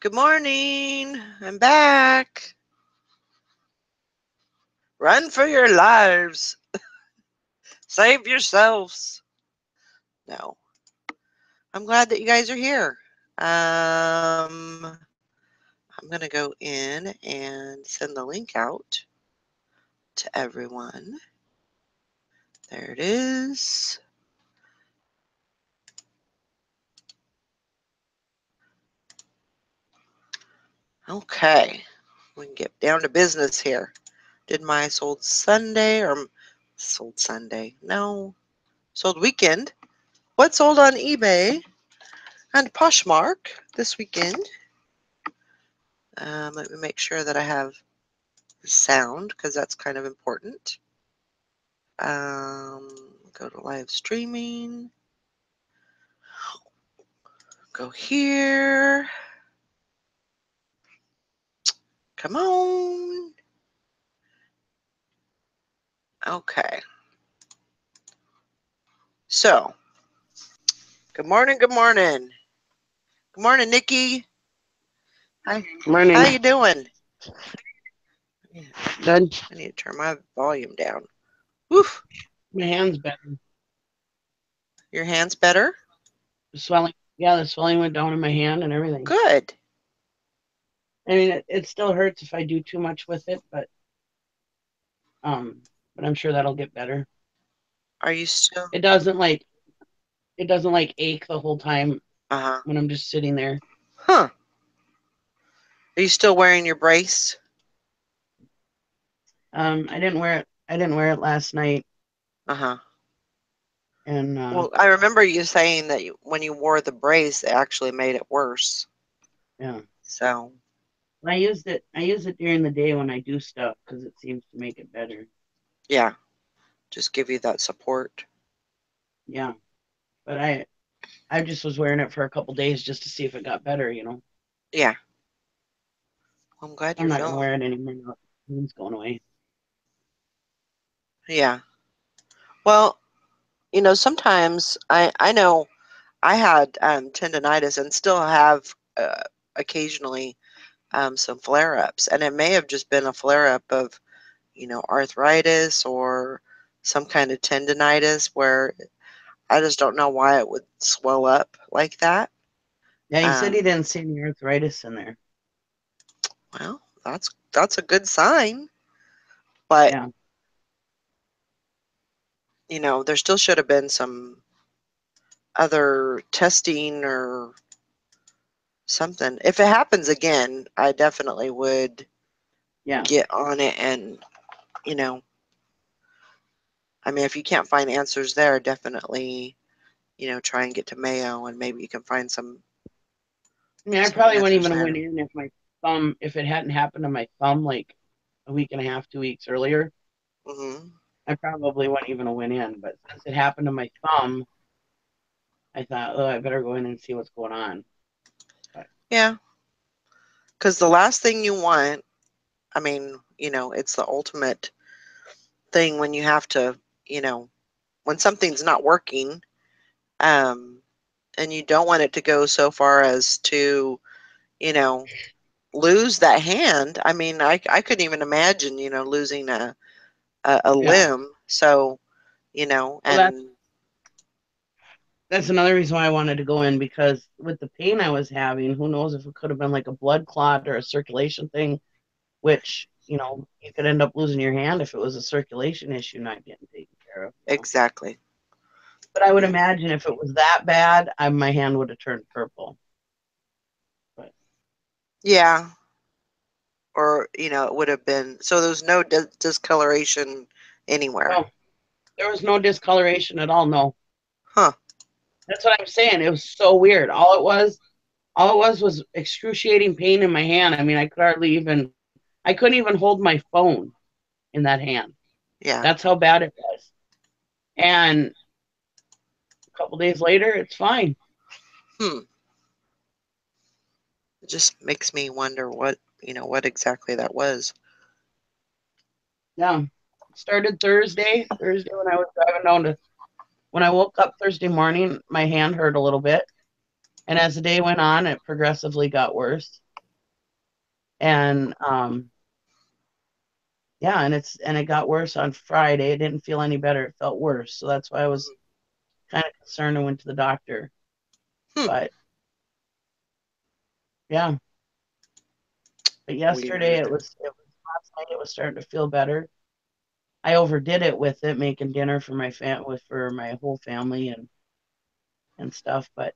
Good morning. I'm back. Run for your lives. Save yourselves. No. I'm glad that you guys are here. I'm going to go in and send the link out to everyone. There it is. Okay. We can get down to business here. Did my sold Sunday or sold Sunday? No. Sold weekend. What sold on eBay and Poshmark this weekend? Let me make sure that I have the sound because that's kind of important. Go to live streaming. Go here. Come on. Okay. So, good morning. Good morning. Good morning, Nikki. Hi. Morning. How you doing? Good. I need to turn my volume down. Woof. My hand's better. Your hand's better? The swelling. Yeah, the swelling went down in my hand and everything. Good. I mean, it still hurts if I do too much with it, but I'm sure that'll get better. Are you still? It doesn't like ache the whole time when I'm just sitting there. Huh. Are you still wearing your brace? I didn't wear it. I didn't wear it last night. And well, I remember you saying that when you wore the brace, it actually made it worse. Yeah. So. I use it during the day when I do stuff because it seems to make it better. Yeah. Just give you that support. Yeah. But I just was wearing it for a couple days just to see if it got better, you know. Yeah. I'm glad you're I'm not feeling. gonna wear it anymore now. It's going away. Yeah. Well, you know, sometimes I know I had tendonitis and still have occasionally some flare-ups, and it may have just been a flare-up of, you know, arthritis or some kind of tendonitis where I just don't know why it would swell up like that. Yeah, he said he didn't see any arthritis in there. Well, that's a good sign. But yeah, you know, there still should have been some other testing or something. If it happens again, I definitely would get on it and, you know, I mean, if you can't find answers there, definitely, you know, try and get to Mayo and maybe you can find some. I mean, I probably wouldn't even have went in if it hadn't happened to my thumb like a week and a half, 2 weeks earlier. I probably wouldn't even have went in, but since it happened to my thumb, I thought, oh, I better go in and see what's going on. But, yeah. Because the last thing you want, I mean, you know, it's the ultimate thing when you have to, you know, when something's not working, and you don't want it to go so far as to, you know, lose that hand. I mean, I couldn't even imagine, you know, losing a limb. So, you know, and that's another reason why I wanted to go in, because with the pain I was having, who knows if it could have been like a blood clot or a circulation thing, which, you know, you could end up losing your hand if it was a circulation issue not getting taken care of. Exactly. But I would imagine if it was that bad, my hand would have turned purple. But yeah. Or, you know, it would have been, so there's no discoloration anywhere. No, there was no discoloration at all. No. Huh. That's what I'm saying. It was so weird. All it was excruciating pain in my hand. I mean, I couldn't even hold my phone in that hand. Yeah. That's how bad it was. And a couple days later, it's fine. It just makes me wonder what, you know, what exactly that was. Yeah. It started Thursday when I was driving down when I woke up Thursday morning, my hand hurt a little bit. And as the day went on, it progressively got worse. And yeah, and it got worse on Friday. It didn't feel any better. It felt worse. So that's why I was kind of concerned and went to the doctor. But yeah. But yesterday Weird. it was last night it was starting to feel better. I overdid it with it, making dinner for my for my whole family and stuff, but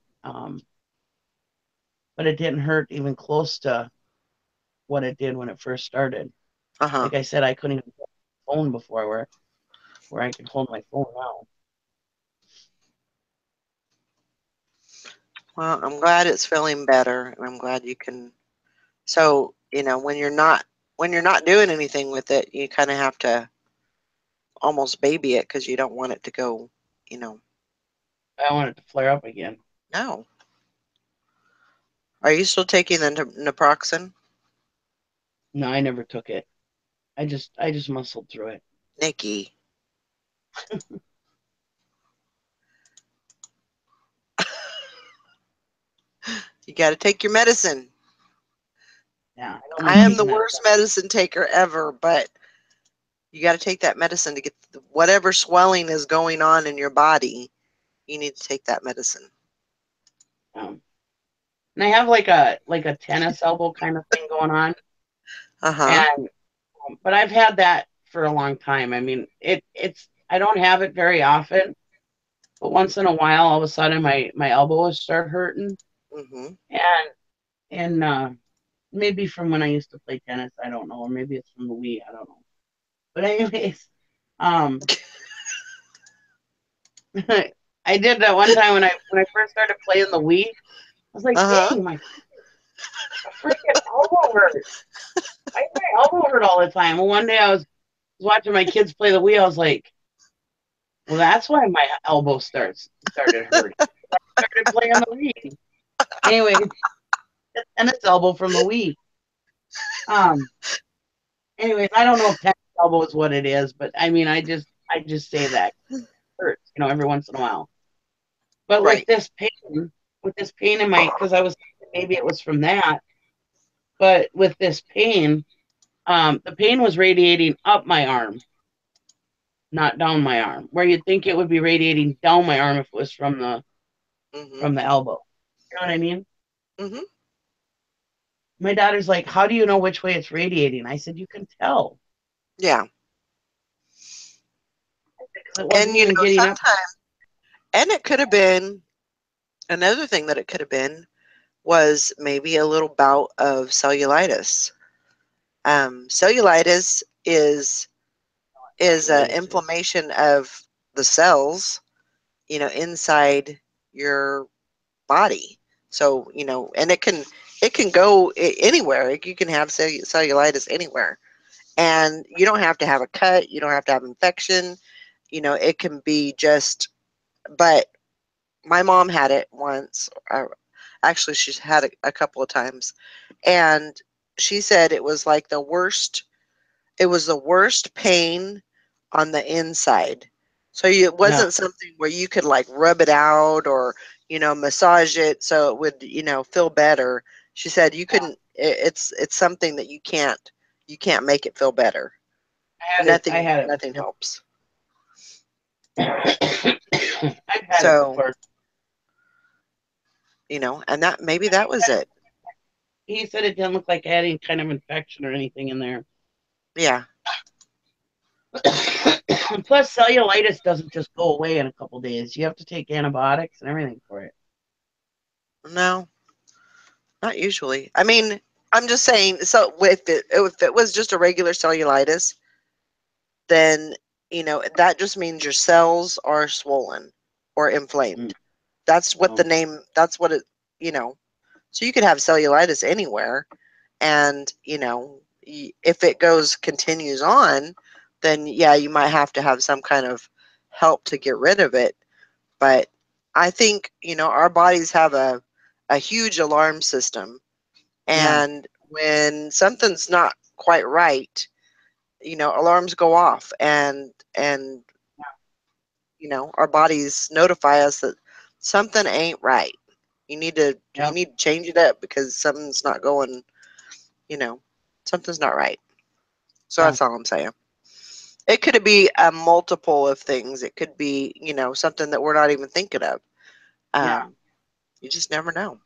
it didn't hurt even close to what it did when it first started. Uh-huh. Like I said, I couldn't even hold my phone before where I can hold my phone now. Well, I'm glad it's feeling better, and I'm glad you can. So, when you're not doing anything with it, you kind of have to almost baby it because you don't want it to go, you know. I want it to flare up again. No. Are you still taking the naproxen? No, I never took it. I just muscled through it. Nikki. You got to take your medicine. Yeah, I don't I like am the taking that. worst medicine taker ever, but you got to take that medicine to get whatever swelling is going on in your body. You need to take that medicine. And I have like a tennis elbow kind of thing going on, Uh-huh. and but I've had that for a long time. I mean, it's I don't have it very often, but once in a while, all of a sudden my elbows start hurting, Mhm. and maybe from when I used to play tennis, I don't know, or maybe it's from the Wii, I don't know. But anyways, um, I did that one time when I first started playing the Wii. I was like, Uh-huh. dang, my freaking elbow hurts. My elbow hurt all the time. Well, one day I was watching my kids play the Wii. I was like, well, that's why my elbow started hurting. I started playing the Wii. Anyway, tennis elbow from the Wii. Um. Anyways, I don't know if tennis elbow is what it is, but I mean, I just say that it hurts, every once in a while. But Right. with this pain in my, because I was thinking maybe it was from that, but with this pain, the pain was radiating up my arm, not down my arm. Where you'd think it would be radiating down my arm if it was Mhm. from the elbow. You know what I mean? Mhm. My daughter's like, "How do you know which way it's radiating?" I said, "You can tell Yeah. because it wasn't And even getting up." sometimes, and it could have been another thing that it could have been was maybe a little bout of cellulitis. Cellulitis is a Arthritis is. inflammation of the cells, inside your body. So, and it can go anywhere. You can have cellulitis anywhere. And you don't have to have a cut, you don't have to have infection. It can be just, but my mom had it once. Actually, she's had it a couple of times. And she said it was like the worst. It was the worst pain on the inside. So it Yeah, wasn't something where you could like rub it out or, massage it so it would, feel better. She said you couldn't. It's something that you can't make it feel better. I Nothing, had it nothing before. helps. I've had it So, before. and that maybe that was it. He said it didn't look like I had any kind of infection or anything in there. Yeah. Plus, cellulitis doesn't just go away in a couple days. You have to take antibiotics and everything for it. No, not usually. I mean, I'm just saying. So if it was just a regular cellulitis, then that just means your cells are swollen or Mm. inflamed. That's what the Oh, name. That's what it. You know. So you could have cellulitis anywhere, and if it continues on, then yeah, you might have to have some kind of help to get rid of it. But I think our bodies have a huge alarm system, yeah, and when something's not quite right, alarms go off, and our bodies notify us that something ain't right. You need to yep. change it up because something's not going. Something's not right. So that's all I'm saying. It could be a multiple of things. It could be, something that we're not even thinking of. You just never know.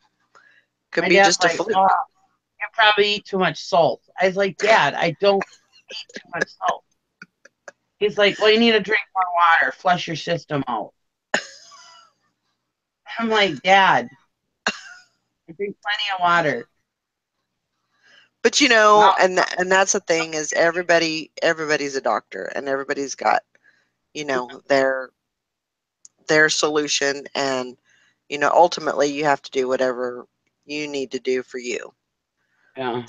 Could be just a fluke. You probably eat too much salt. I was like, Dad, I don't eat too much salt. He's like, well, you need to drink more water, flush your system out. I'm like, Dad, I drink plenty of water. But and that's the thing is everybody's a doctor and everybody's got, their solution, and ultimately you have to do whatever you need to do for you. Yeah.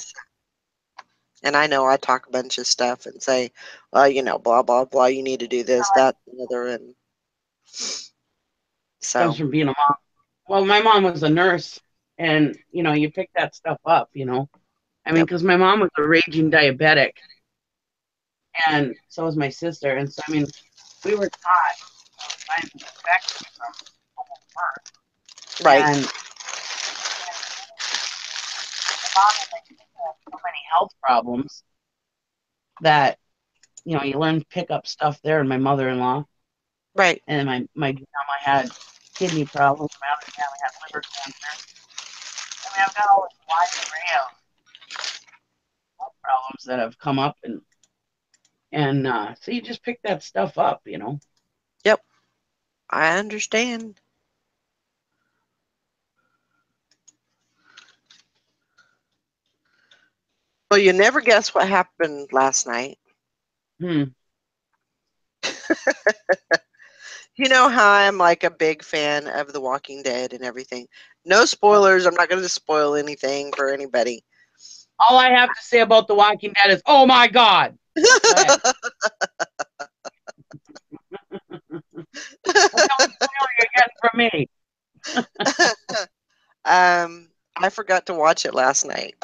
And I know I talk a bunch of stuff and say, well, blah blah blah, you need to do this, that, and the other, and so comes from being a mom. Well, my mom was a nurse, and you pick that stuff up. I mean, because my mom was a raging diabetic, and so was my sister, and so I mean, we were taught by infection from birth, right. And my mom had so many health problems that you learn to pick up stuff there. And my mother-in-law, right, and then my grandma had kidney problems. My other family had liver cancer. I mean, I've got all this wide array of health problems that have come up, and so you just pick that stuff up, Yep, I understand. Well, you never guess what happened last night. You know how I'm like a big fan of The Walking Dead and everything. No spoilers. I'm not going to spoil anything for anybody. All I have to say about The Walking Dead is, oh my God. Go ahead. That's the only spoiler you're getting from me. I forgot to watch it last night.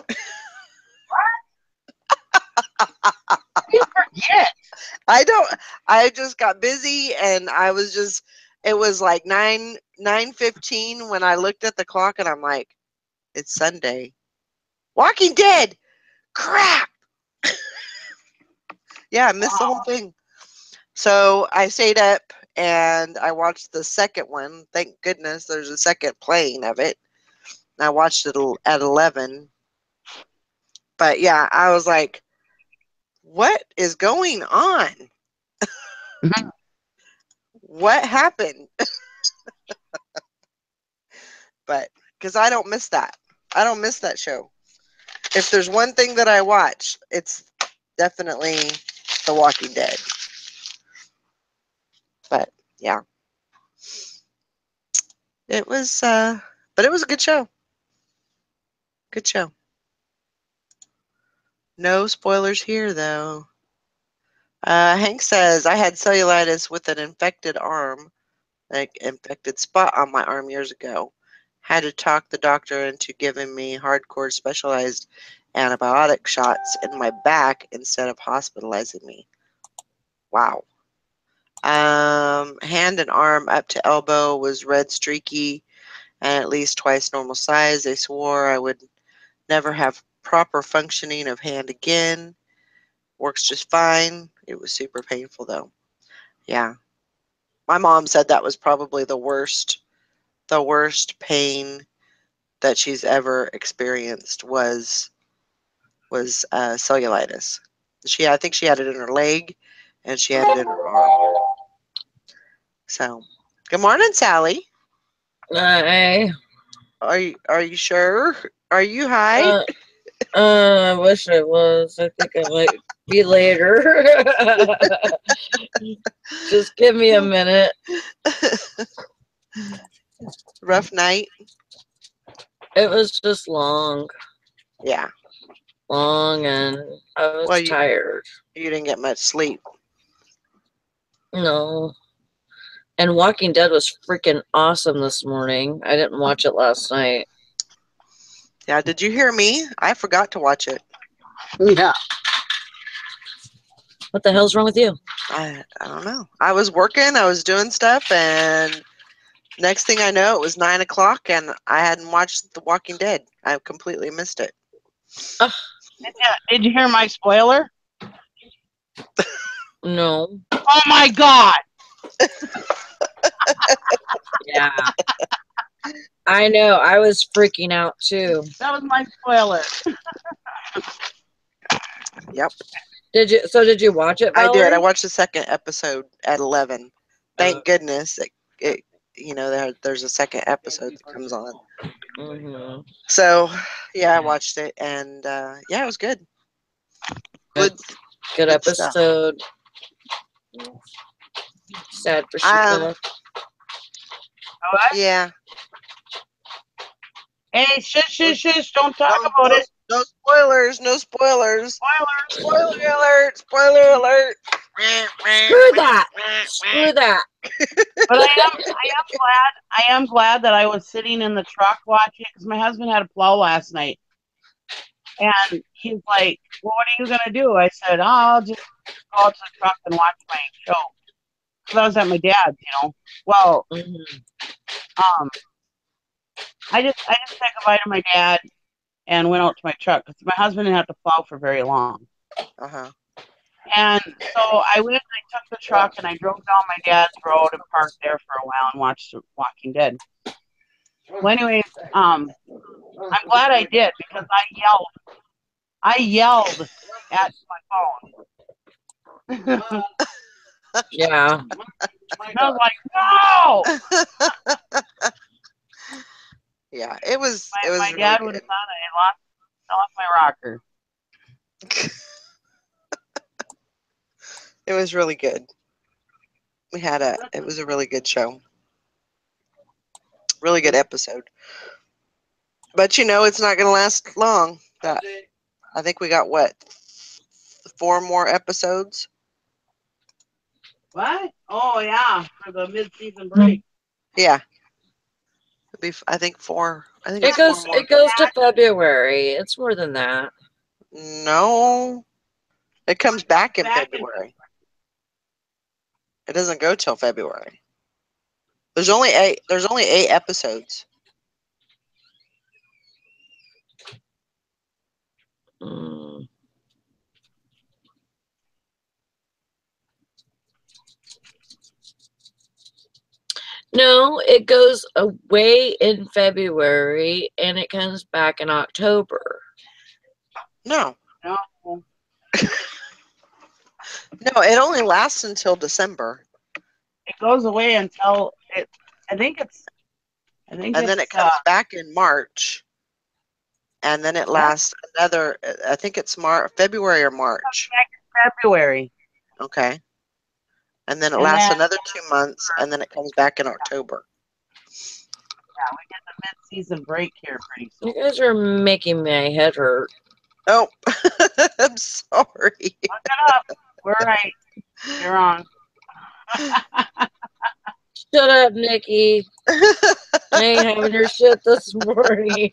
You forget. I just got busy, and it was like 9:15 when I looked at the clock, and I'm like, it's Sunday. Walking Dead. Crap. Yeah, I missed the whole thing. So I stayed up and I watched the second one. Thank goodness there's a second playing of it. I watched it at 11. But yeah, I was like, what is going on? What happened? But because I don't miss that. I don't miss that show. If there's one thing that I watch, it's definitely The Walking Dead. But yeah. It was but it was a good show. Good show. No spoilers here though. Hank says, I had cellulitis with an infected arm, like infected spot on my arm years ago. Had to talk the doctor into giving me hardcore specialized antibiotic shots in my back instead of hospitalizing me. Wow. Hand and arm up to elbow was red streaky and at least twice normal size. They swore I would never have proper functioning of hand again. Works just fine. It was super painful though. Yeah. My mom said that was probably the worst pain that she's ever experienced was cellulitis. I think she had it in her leg and she had it in her arm. So, good morning, Sally. Hi. Are you sure? Are you high? I wish I was. I think I might be later. Just give me a minute. Rough night? It was just long. Yeah. Long, and I was tired. You didn't get much sleep. No. And Walking Dead was freaking awesome this morning. I didn't watch it last night. Yeah, did you hear me? I forgot to watch it. Yeah. What the hell's wrong with you? I don't know. I was working, I was doing stuff, and next thing I know, it was 9 o'clock, and I hadn't watched The Walking Dead. I completely missed it. Ugh. Did you hear my spoiler? No. Oh my God! Yeah. I know. I was freaking out too. That was my spoiler. Yep. Did you watch it, Valerie? I did. I watched the second episode at 11. Thank goodness it there's a second episode that comes on. Mm-hmm. So, yeah, I watched it, and yeah, it was good. Good episode. Stuff. Sad for Sheila. Yeah. Hey, shush! Don't talk about it. No spoilers. No spoilers. Spoiler! Spoiler alert! Spoiler alert! Screw that! Screw that! But I am glad that I was sitting in the truck watching, because my husband had a plow last night, and he's like, "Well, what are you gonna do?" I said, "Oh, I'll just go out to the truck and watch my show." Because I was at my dad's, Well, I just said goodbye to my dad and went out to my truck because my husband didn't have to plow for very long. And so I went and I took the truck and I drove down my dad's road and parked there for a while and watched Walking Dead. Well, anyways, I'm glad I did, because I yelled at my phone. Yeah. And I was like, no! Yeah, it was. My really dad would have thought I lost my rocker. It was really good. It was a really good show. Really good episode. But it's not going to last long. I think we got 4 more episodes. What? Oh yeah, for the mid-season break. Yeah. I think 4. I think it goes. It goes to February. It's more than that. No, it comes back in February. It doesn't go till February. There's only 8 episodes. No, it goes away in February and it comes back in October. No. No, it only lasts until December. It goes away until I think then it comes back in March. And then it lasts another, I think it's February or March. February. Okay. And then it lasts another 2 months, and then it comes back in October. Yeah, we get the mid-season break here pretty soon. You guys are making my head hurt. Oh, I'm sorry. Look it up. We're right. You're wrong. Shut up, Nikki. I ain't having your shit this morning.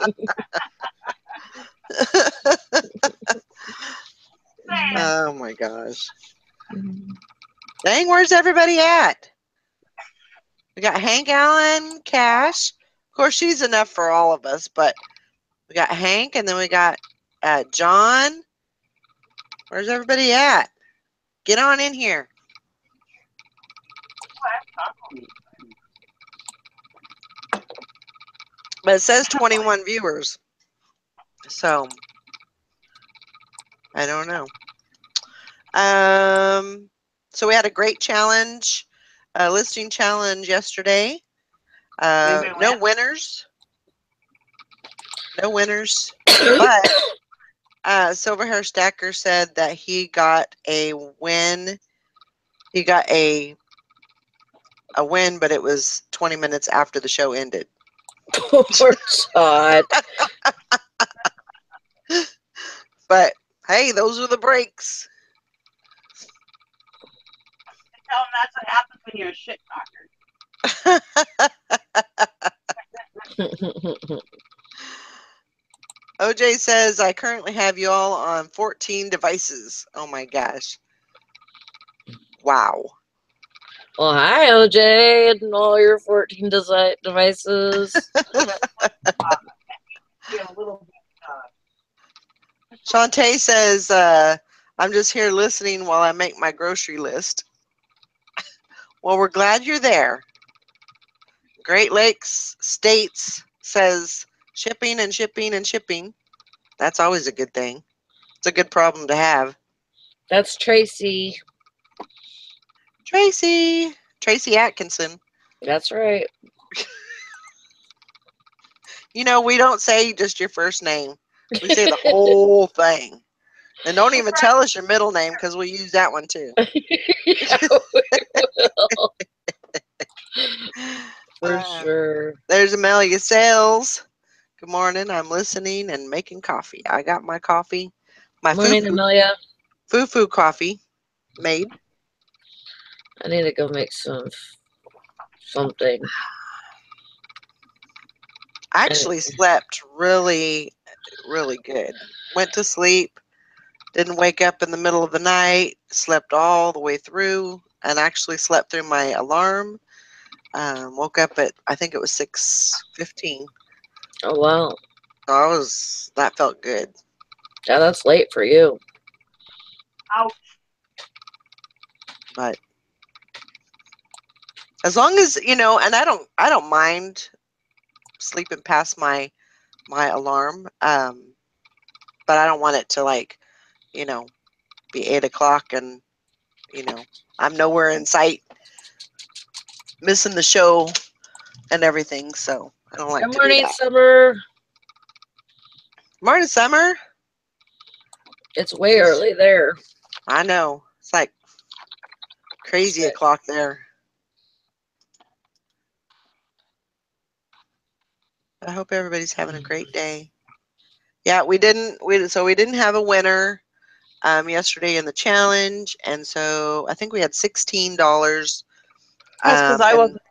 Oh my gosh. Dang, where's everybody at? We got Hank Allen, Cash. Of course, she's enough for all of us, but we got Hank, and then we got John. Where's everybody at? Get on in here. But it says 21 viewers. So, I don't know. So we had a great challenge, listing challenge yesterday. No winners. No winners. But Silverhair Stacker said that he got a win. He got a win, but it was 20 minutes after the show ended. Poor Todd. But hey, those are the breaks. Tell them that's what happens when you're a shit talker. OJ says, I currently have you all on 14 devices. Oh my gosh. Wow. Well, hi, OJ, and all your 14 devices. A little bit, Shantae says, I'm just here listening while I make my grocery list. Well, we're glad you're there. Great Lakes States says shipping and shipping and shipping. That's always a good thing. It's a good problem to have. That's Tracy. Tracy Atkinson. That's right. You know, we don't say just your first name. We say the whole thing. And don't even tell us your middle name because we use that one too. Yeah, we will. For sure. There's Amelia Sales. Good morning. I'm listening and making coffee. I got my coffee. My Morning, Amelia. Foo coffee made. I need to go make something. I actually slept really, really good. Went to sleep. Didn't wake up in the middle of the night. Slept all the way through, and actually slept through my alarm. Woke up at, I think it was 6:15. Oh wow. So that felt good. Yeah, that's late for you. Ouch. But as long as, you know, and I don't mind sleeping past my alarm. But I don't want it to, like, you know, be 8 o'clock and, you know, I'm nowhere in sight, missing the show and everything. So I don't like Good to do morning, that. Summer. Morning, Summer. It's way early there. I know. It's like crazy o'clock there. I hope everybody's having a great day. Yeah, we didn't have a winner yesterday in the challenge, and so I think we had $16. That's because I wasn't in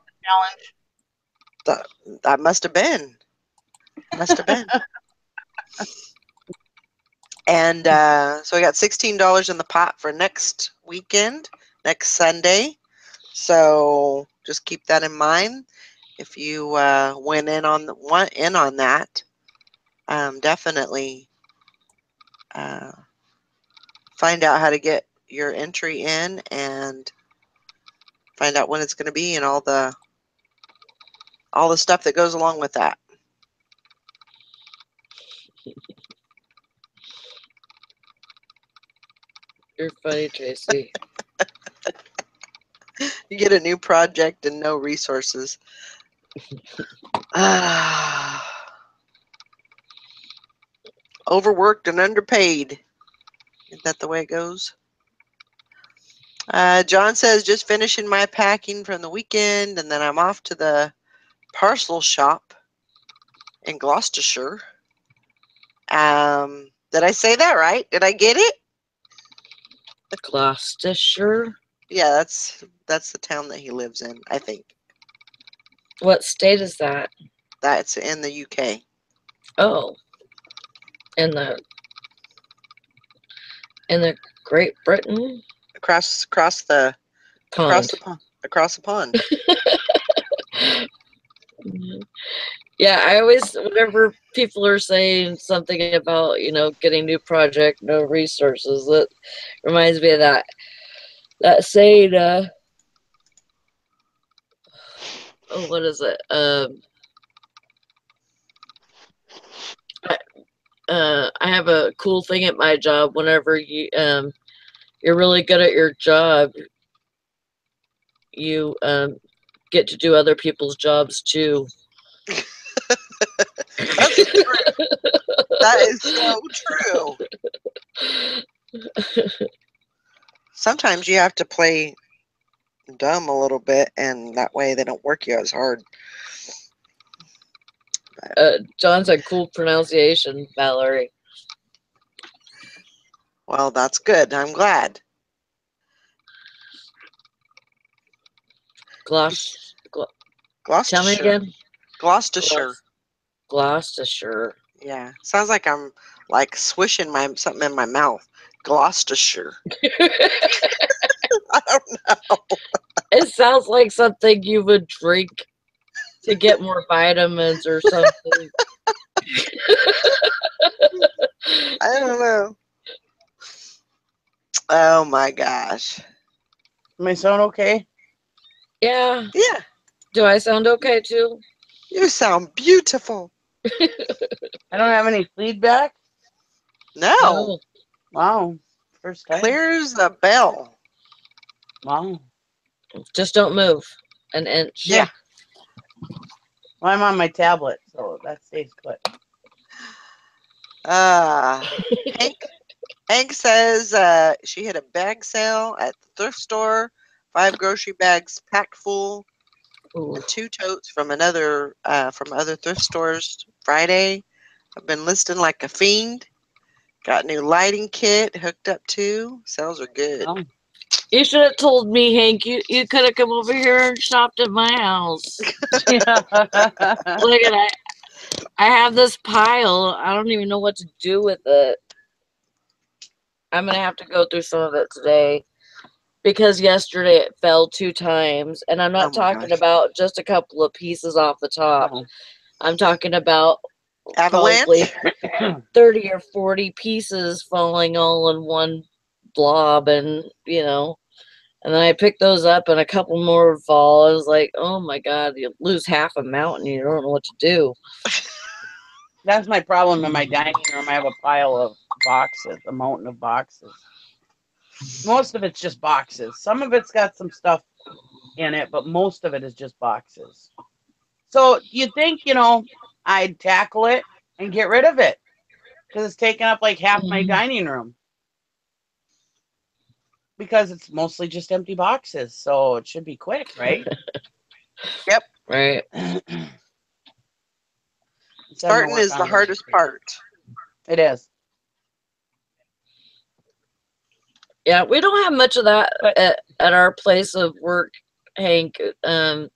the challenge. That must have been. And so I got $16 in the pot for next weekend, next Sunday. So just keep that in mind. If you went in on that, definitely find out how to get your entry in and find out when it's going to be and all the stuff that goes along with that. You're funny, Tracy. You get a new project and no resources. Overworked and underpaid. Isn't that the way it goes? John says, just finishing my packing from the weekend, and then I'm off to the parcel shop in Gloucestershire. Did I say that right? Did I get it? Gloucestershire? Yeah, that's the town that he lives in, I think. What state is that? That's in the UK. Oh. In the Great Britain? Across the pond. Yeah, I always, whenever people are saying something about, getting new project, no resources, that reminds me of that saying, what is it? I have a cool thing at my job. Whenever you're really good at your job, you get to do other people's jobs too. That's true. That is so true. Sometimes you have to play dumb a little bit, and that way they don't work you as hard. John said cool pronunciation, Valerie. Well, that's good. I'm glad. Gloucestershire. Tell me again. Gloucestershire. Gloucestershire. Yeah, sounds like I'm like swishing something in my mouth. Gloucestershire. I don't know. It sounds like something you would drink to get more vitamins or something. I don't know. Oh my gosh. Am I sound okay? Yeah. Yeah. Do I sound okay too? You sound beautiful. I don't have any feedback. No. No. Wow. First time. Clear as a bell. Wow. Just don't move an inch. Yeah. Well, I'm on my tablet, so that stays put. Hank says she hit a bag sale at the thrift store. 5 grocery bags packed full. Ooh. And 2 totes from other thrift stores Friday. I've been listing like a fiend. Got new lighting kit hooked up too. Sales are good. Oh. You should have told me, Hank. You could have come over here and shopped at my house. Yeah. Look at that. I have this pile. I don't even know what to do with it. I'm going to have to go through some of it today. Because yesterday it fell 2 times. And I'm not talking about just a couple of pieces off the top. Oh. I'm talking about probably Avalanche? 30 or 40 pieces falling all in one blob. And, you know. And then I picked those up and a couple more would fall. I was like, oh my God, you lose half a mountain. You don't know what to do. That's my problem in my dining room. I have a pile of boxes, a mountain of boxes. Most of it's just boxes. Some of it's got some stuff in it, but most of it is just boxes. So you'd think, I'd tackle it and get rid of it because it's taking up like half my dining room. Because it's mostly just empty boxes, so it should be quick, right? Yep. Right. Starting is the hardest part. It is. Yeah, we don't have much of that at our place of work, Hank. Because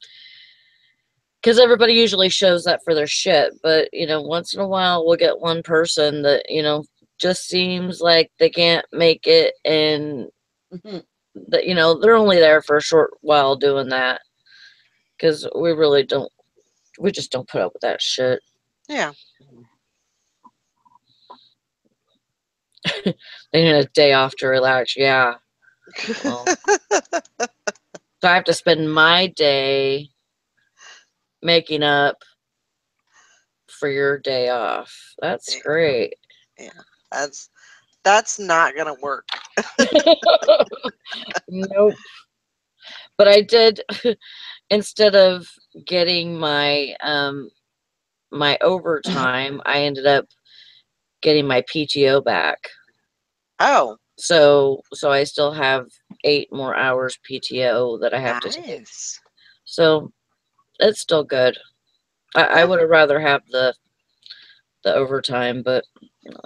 everybody usually shows up for their shit. But, once in a while we'll get one person that, just seems like they can't make it. And, that, they're only there for a short while doing that. Because we just don't put up with that shit. Yeah. They need a day off to relax. Yeah. Well, so I have to spend my day making up for your day off. That's great. Yeah. That's not gonna work. Nope. But I did, instead of getting my my overtime, I ended up getting my PTO back. Oh. So I still have 8 more hours PTO that I have to take. So it's still good. I would have rather have the overtime, but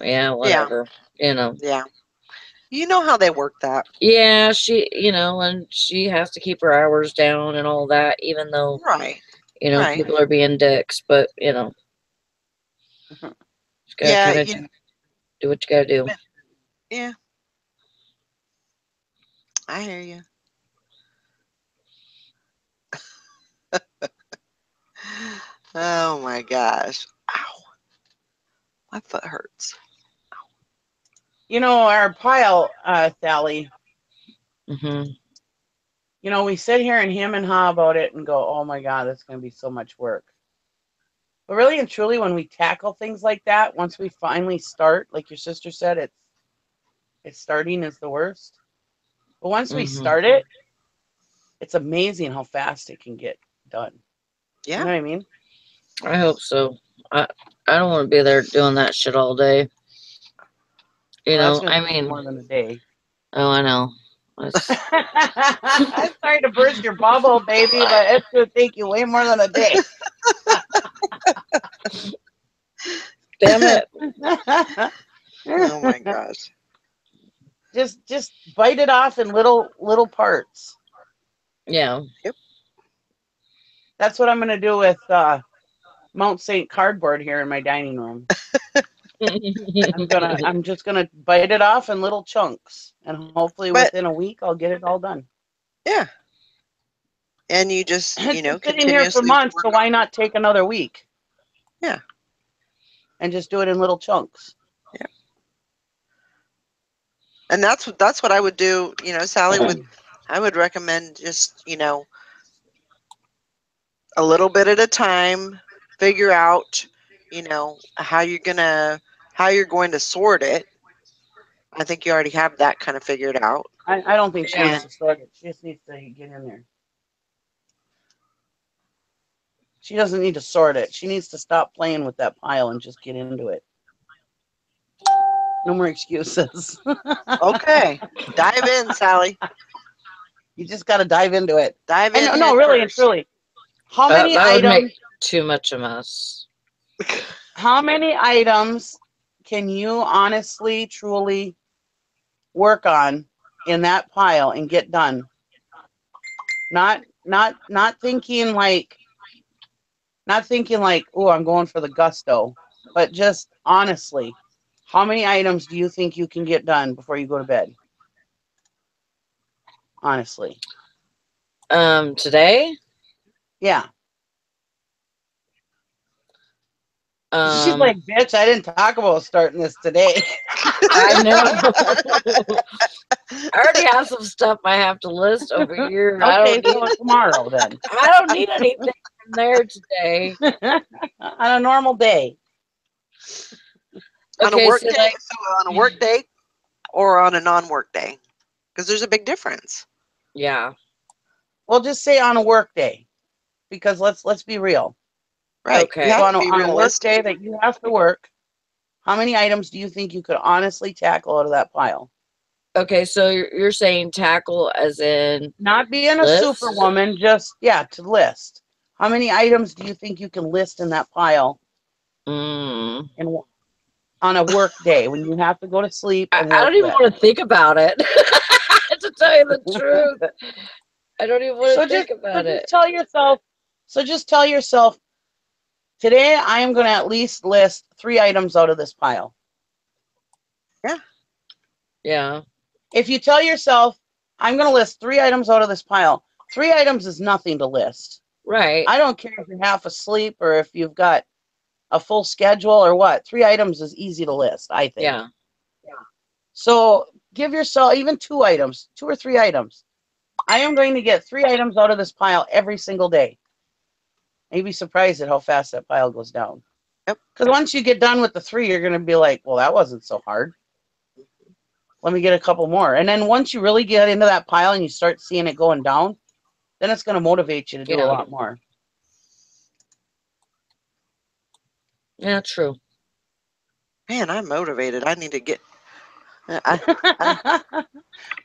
yeah, whatever. Yeah. You know how they work that. Yeah, she, and she has to keep her hours down and all that, even though, right. People are being dicks, but, just gotta kind of do what you gotta do. Yeah. I hear you. Oh my gosh. Ow. My foot hurts. Our pile, Sally. Mm-hmm. We sit here and hem and haw about it and go, oh my God, that's going to be so much work. But really and truly, when we tackle things like that, once we finally start, like your sister said, it's starting is the worst. But once we start it, it's amazing how fast it can get done. Yeah. You know what I mean? I hope so. I don't want to be there doing that shit all day. I mean, more than a day. Oh, I know. I'm sorry to burst your bubble, baby, but it's going to take you way more than a day. Damn it. Oh my gosh. Just bite it off in little parts. Yeah. Yep. That's what I'm going to do with Mount St. cardboard here in my dining room. I'm just gonna bite it off in little chunks, and hopefully within a week I'll get it all done. Yeah. And you just, It's been sitting here for months, so why not take another week? Yeah. And just do it in little chunks. Yeah. And that's what I would do. You know, Sally I would recommend just, you know, a little bit at a time, figure out, you know, how you're going to sort it. I think you already have that kind of figured out. I don't think she Yeah. needs to sort it. She just needs to get in there. She doesn't need to sort it. She needs to stop playing with that pile and just get into it. No more excuses. Okay. Dive in, Sally. You just got to dive into it. Dive in And head no, really and first. truly, how That, many that would make items? too much a mess. How many items can you honestly, truly work on in that pile and get done? Not thinking like, oh, I'm going for the gusto, but just honestly, how many items do you think you can get done before you go to bed? Honestly. Today? Yeah. She's Um, like, bitch, I didn't talk about starting this today. I know. I already have some stuff I have to list over here. Okay, so tomorrow then. I don't need anything from there today. On a normal day. On a Okay, work so day, like, so on a work day or on a non-work day? Because there's a big difference. yeah. We'll just say on a work day, because let's be real. Right. Okay. You have to On be a work realistic. day that you have to work, how many items do you think you could honestly tackle out of that pile? Okay, so you're saying tackle as in Not being a list? superwoman, just to list. How many items do you think you can list in that pile Mm. in on a work day when you have to go to sleep and I work don't even that? want to think about it. To tell you the truth, I don't even want So to think about it. just tell yourself, today I am going to at least list 3 items out of this pile. Yeah. Yeah. If you tell yourself, I'm going to list 3 items out of this pile, 3 items is nothing to list. Right. I don't care if you're half asleep or if you've got a full schedule or what. 3 items is easy to list, I think. Yeah. So give yourself even 2 items, 2 or 3 items. I am going to get 3 items out of this pile every single day. And you'd be surprised at how fast that pile goes down. Yep. Because once you get done with the 3, you're going to be like, well, that wasn't so hard. Let me get a couple more. And then once you really get into that pile and you start seeing it going down, then it's going to motivate you to do a lot more. Yeah, true. Man, I'm motivated. I need to get.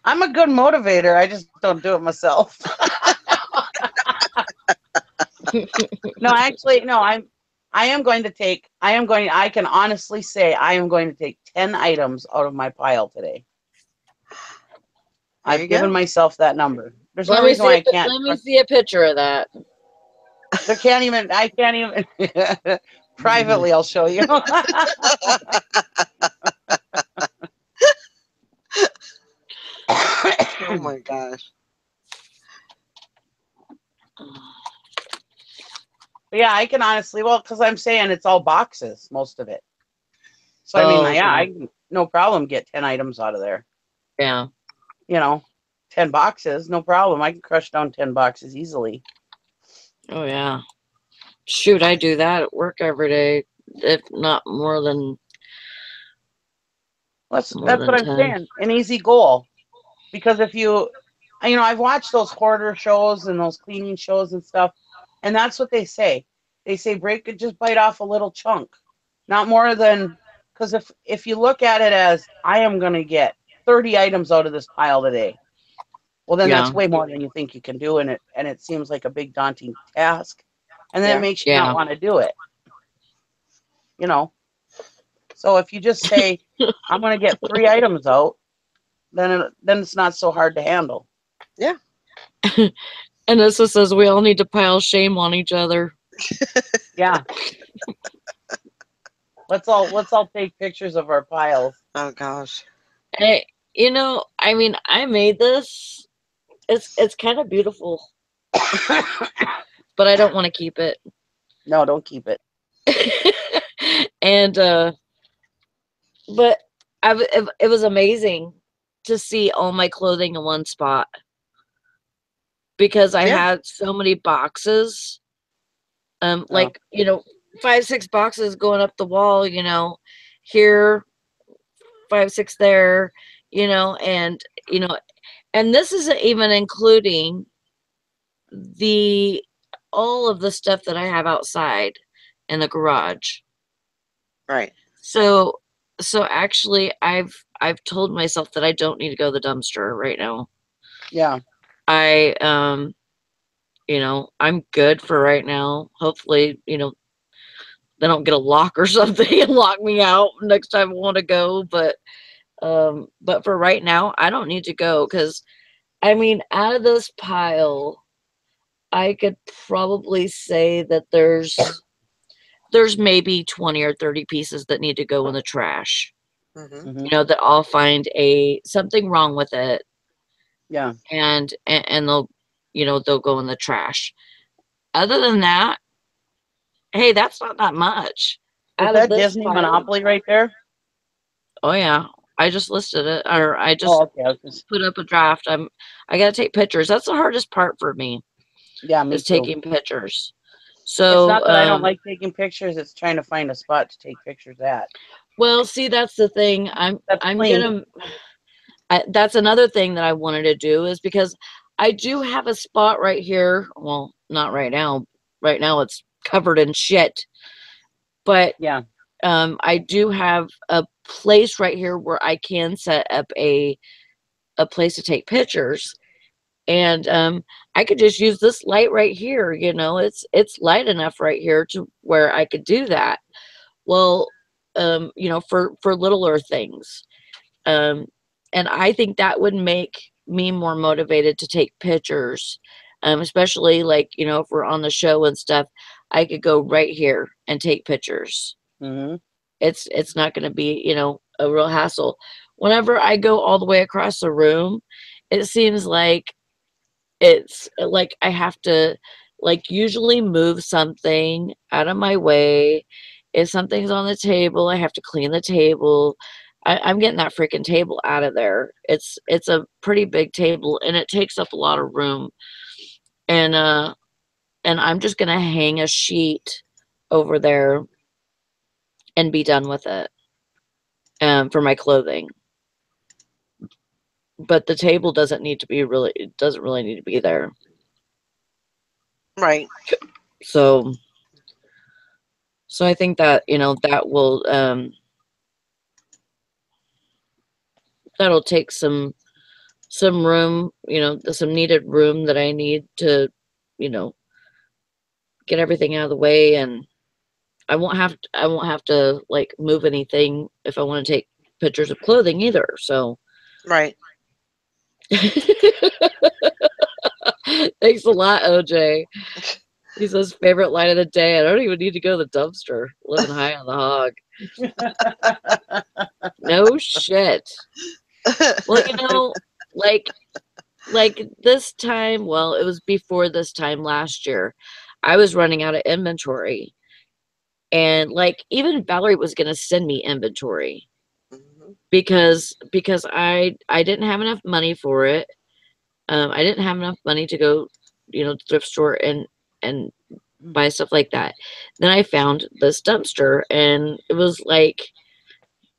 I'm a good motivator. I just don't do it myself. No, actually, no. I can honestly say I am going to take 10 items out of my pile today. I've given myself that number. There's no reason why I can't. Let me see a picture of that. I can't even. Privately, I'll show you. Oh my gosh. Yeah, I can honestly, because I'm saying it's all boxes, most of it. So I mean, I can no problem get 10 items out of there. Yeah. 10 boxes, no problem. I can crush down 10 boxes easily. Oh yeah. Shoot, I do that at work every day, if not more than. That's what I'm saying. An easy goal, because if I've watched those hoarder shows and those cleaning shows and stuff, and that's what they say. They say just bite off a little chunk, not more than. Because if you look at it as I am going to get 30 items out of this pile today, well then that's way more than you think you can do, and it seems like a big daunting task, and then it makes you not want to do it. So if you just say I'm going to get 3 items out, then it's not so hard to handle. Yeah. And this says we all need to pile shame on each other. Yeah. Let's all take pictures of our piles. Oh gosh. Hey, I mean, I made this. It's kind of beautiful, but I don't want to keep it. No, don't keep it. And but it was amazing to see all my clothing in one spot because I had so many boxes. Like, 5, 6 boxes going up the wall, here, 5, 6 there, and and this isn't even including all of the stuff that I have outside in the garage. Right. So actually I've told myself that I don't need to go to the dumpster right now. Yeah. I I'm good for right now. Hopefully, they don't get a lock or something and lock me out next time I want to go. But for right now, I don't need to go because, I mean, out of this pile, I could probably say that there's maybe 20 or 30 pieces that need to go in the trash. Mm-hmm. That I'll find something wrong with it. Yeah. And they'll, they'll go in the trash. Other than that, hey, that's not that much. Is that Disney Monopoly right there? Oh yeah, I just listed it, or I just put up a draft. I gotta take pictures. That's the hardest part for me. Yeah, me is too. Taking pictures. So it's not that I don't like taking pictures. It's trying to find a spot to take pictures at. Well, see, that's the thing. That's another thing that I wanted to do is because I do have a spot right here. Well, not right now. Right now it's covered in shit. But yeah, I do have a place right here where I can set up a place to take pictures. And I could just use this light right here. It's light enough right here to where I could do that. Well, for littler things. And I think that would make me more motivated to take pictures. Especially like, if we're on the show and stuff, I could go right here and take pictures. Mm-hmm. It's not going to be, a real hassle. Whenever I go all the way across the room, it seems like it's like I have to usually move something out of my way. If something's on the table, I have to clean the table. I'm getting that freaking table out of there. It's a pretty big table and it takes up a lot of room. And I'm just gonna hang a sheet over there and be done with it. For my clothing. But the table doesn't need to be it doesn't really need to be there. Right. So I think that, that will that'll take some room, some needed room that I need to, get everything out of the way, and I won't have to like move anything if I want to take pictures of clothing either. So right. Thanks a lot, OJ. He says favorite line of the day. I don't even need to go to the dumpster. Living high on the hog. No shit. Well, like this time, well, it was before this time last year. I was running out of inventory. And even Valerie was gonna send me inventory. Mm-hmm. Because I didn't have enough money for it. I didn't have enough money to go, thrift store and buy stuff like that. Then I found this dumpster and it was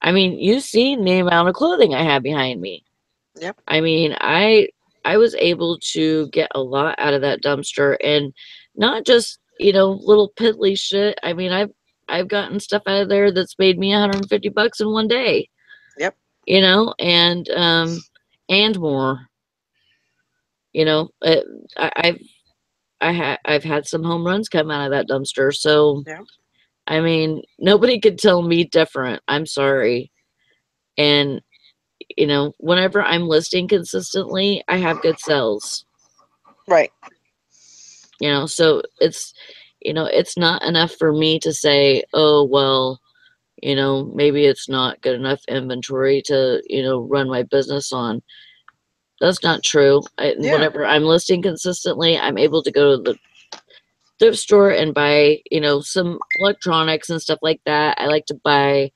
I mean, you've seen the amount of clothing I have behind me. Yep. I mean, I was able to get a lot out of that dumpster and not just, little piddly shit. I mean, I've gotten stuff out of there that's made me $150 in one day. Yep. And more. I've had some home runs come out of that dumpster. So, yeah. I mean, nobody could tell me different. I'm sorry. And, whenever I'm listing consistently, I have good sales. Right. So it's, it's not enough for me to say, oh, well, maybe it's not good enough inventory to, run my business on. That's not true. Whenever I'm listing consistently, I'm able to go to the thrift store and buy, some electronics and stuff like that. I like to buy,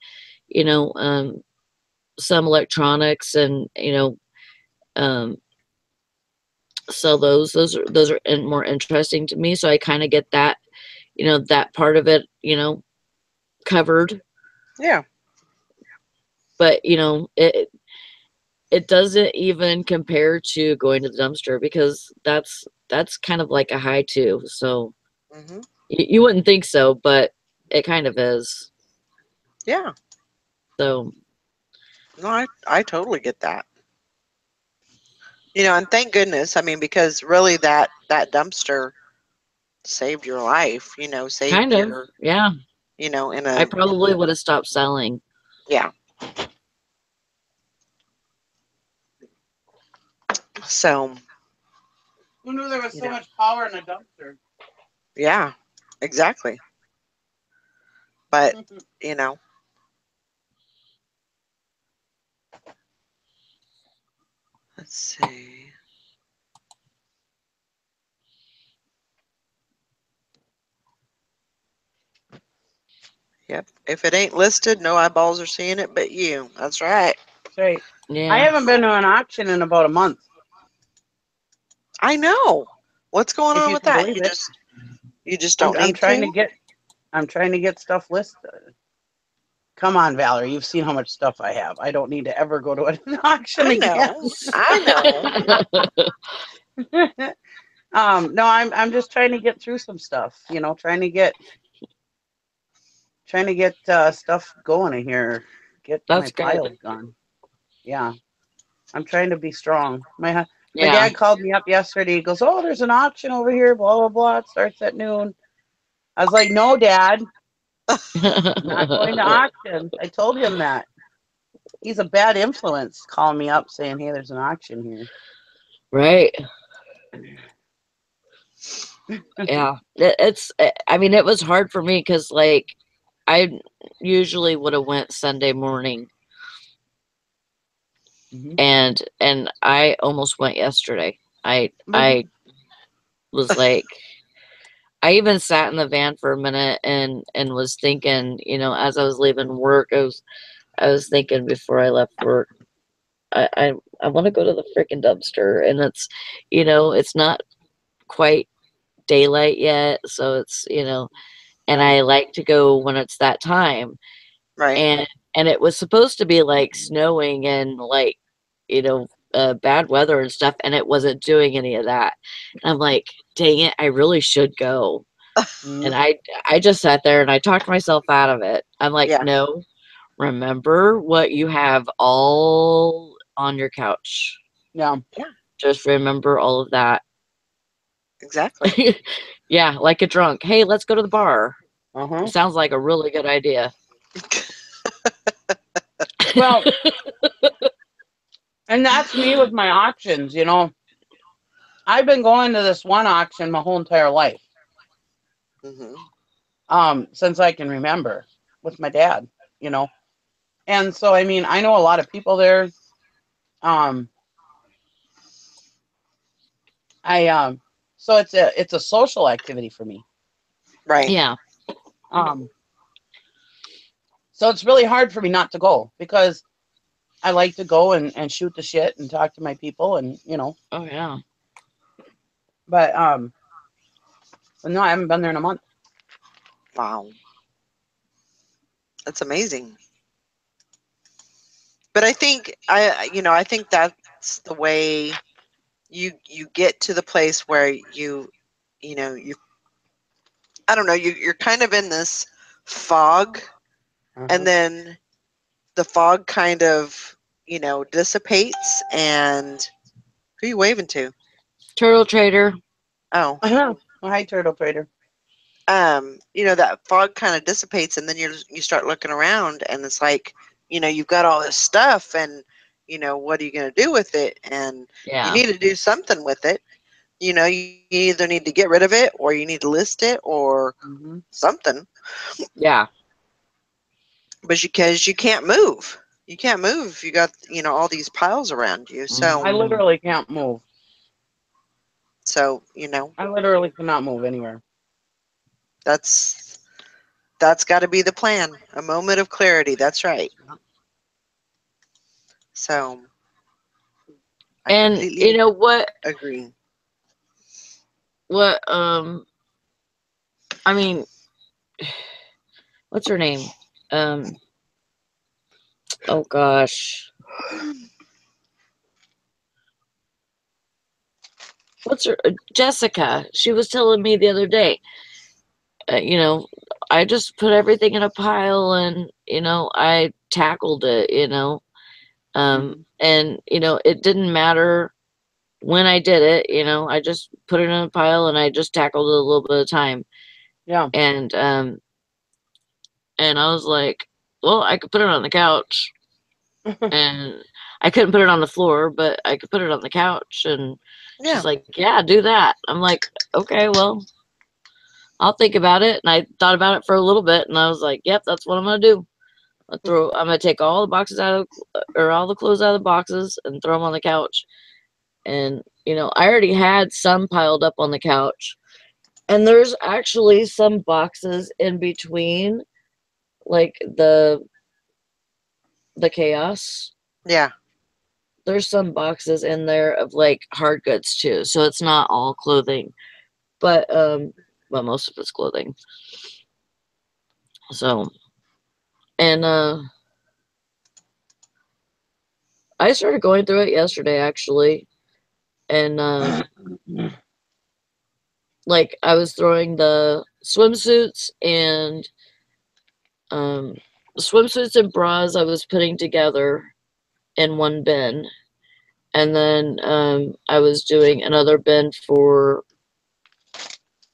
some electronics and, um, sell those. Those are more interesting to me. So I kind of get that, that part of it, covered. Yeah. But it doesn't even compare to going to the dumpster, because that's kind of like a high too. So Hmm. you wouldn't think so, but it kind of is. Yeah. So No, I totally get that. And thank goodness. I mean, because really that dumpster saved your life. Saved kind of, your. yeah. In I a. probably would have stopped selling. Yeah. So. Who knew there was You so know. much power in a dumpster? Yeah. Exactly. But you know. Let's see. Yep. If it ain't listed, no eyeballs are seeing it but you. That's right. That's right. I Yeah. haven't been to an auction in about a month, I know. What's going if on you with can that? believe it. You just I'm don't I'm need trying to to? get I'm trying to get stuff listed. Come on, Valerie, you've seen how much stuff I have. I don't need to ever go to an auction I again. know. I know. No, I'm just trying to get through some stuff, trying to get stuff going in here, get my That's piles good. gone. Yeah, I'm trying to be strong. My Yeah. dad called me up yesterday. He goes, "Oh, there's an auction over here. Blah blah blah. It starts at noon." I was like, "No, Dad, not going to auction." I told him that. He's a bad influence, calling me up saying, "Hey, there's an auction here." Right. Yeah. I mean, it was hard for me because, like, I usually would have went Sunday morning, Mhm. and I almost went yesterday. I Mhm. I was like, I even sat in the van for a minute and was thinking, as I was leaving work, I was thinking before I left work, I I, I want to go to the freaking dumpster, and it's not quite daylight yet, so and Yeah. I like to go when it's that time, Right. and it was supposed to be like snowing and like bad weather and stuff, and it wasn't doing any of that. And I'm like, dang it, I really should go. Mhm. And I just sat there and I talked myself out of it. I'm like, Yeah. no, remember what you have all on your couch. Yeah. Yeah. Just remember all of that. Exactly. Yeah, like a drunk. Hey, let's go to the bar. Uh-huh. Sounds like a really good idea. Well, and that's me with my auctions. I've been going to this one auction my whole entire life, Hmm. since I can remember, with my dad, you know. And so, I mean, I know a lot of people there. Um, I so it's a social activity for me. Right. Yeah. Um, so it's really hard for me not to go, because I like to go and shoot the shit and talk to my people, and. Oh yeah. But no, I haven't been there in a month. Wow. That's amazing. But I think that's the way you get to the place where you I don't know, you're kind of in this fog, and Uh-huh. then the fog kind of, dissipates, and who are you waving to? Turtle Trader. Oh. Uh-huh. Well, hi, Turtle Trader. That fog kind of dissipates, and then you start looking around, and it's like, you've got all this stuff, and what are you going to do with it? And you Yeah. need to do something with it. You either need to get rid of it, or you need to list it, or Mm-hmm. something. Yeah. But because you can't move. You can't move if you got, all these piles around you. So, I Mm. literally can't move. so, I literally cannot move anywhere. that's that's got to be the plan. A moment of clarity. That's right. So I And completely you know what? agree. What I mean, what's her name? Oh gosh. What's her Jessica? She was telling me the other day. You know, I just put everything in a pile and I tackled it. And it didn't matter when I did it. I just put it in a pile and I just tackled it a little bit of time. Yeah. And I was like, well, I could put it on the couch. And I couldn't put it on the floor, but I could put it on the couch. And Yeah. she's like, yeah, do that. I'm like, okay, well, I'll think about it. And I thought about it for a little bit, and I was like, yep, that's what I'm gonna do. I'm gonna take all the boxes or all the clothes out of the boxes and throw them on the couch. And I already had some piled up on the couch, and there's actually some boxes in between, like the chaos. Yeah. There's some boxes in there of like hard goods too, so it's not all clothing, but most of it's clothing. So, and I started going through it yesterday actually, and like I was throwing the swimsuits and bras I was putting together in one bin, and then I was doing another bin for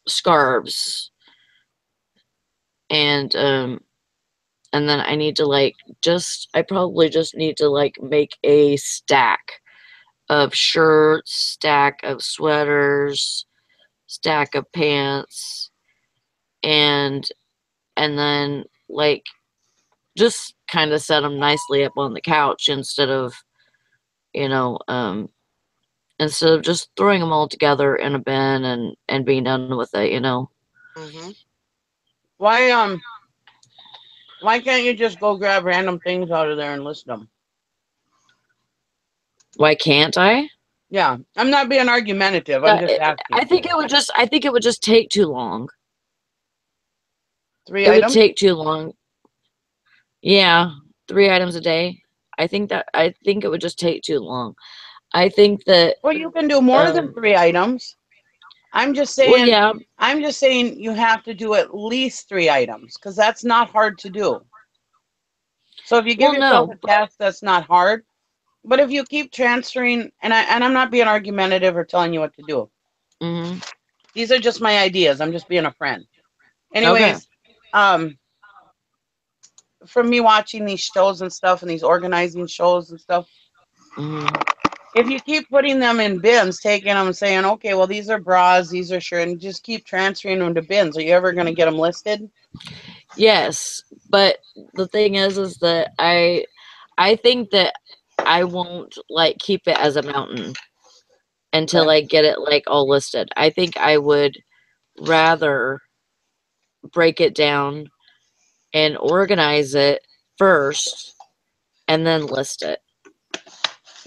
scarves, and then I need to I probably just need to make a stack of shirts, stack of sweaters, stack of pants, and then just kind of set them nicely up on the couch instead of just throwing them all together in a bin and being done with it. Mm-hmm. Why can't you just go grab random things out of there and list them? Why can't I? Yeah, I'm not being argumentative. I'm just asking. I think it would just take too long. 3 It would items? take too long. Yeah, 3 items a day. I think it would just take too long. I think that Well, you can do more than 3 items. I'm just saying. Well, yeah. I'm just saying you have to do at least 3 items because that's not hard to do. So if you give yourself a task that's not hard, but if you keep transferring, and I'm not being argumentative or telling you what to do. Mm-hmm. These are just my ideas. I'm just being a friend. Anyways, okay. From me watching these shows and stuff and these organizing shows and stuff, if you keep putting them in bins, taking them and saying, okay, well, these are bras, these are shirts, and just keep transferring them to bins, are you ever going to get them listed? Yes, but the thing is that I think that I won't keep it as a mountain until I get it all listed. I think I would rather break it down and organize it first and then list it.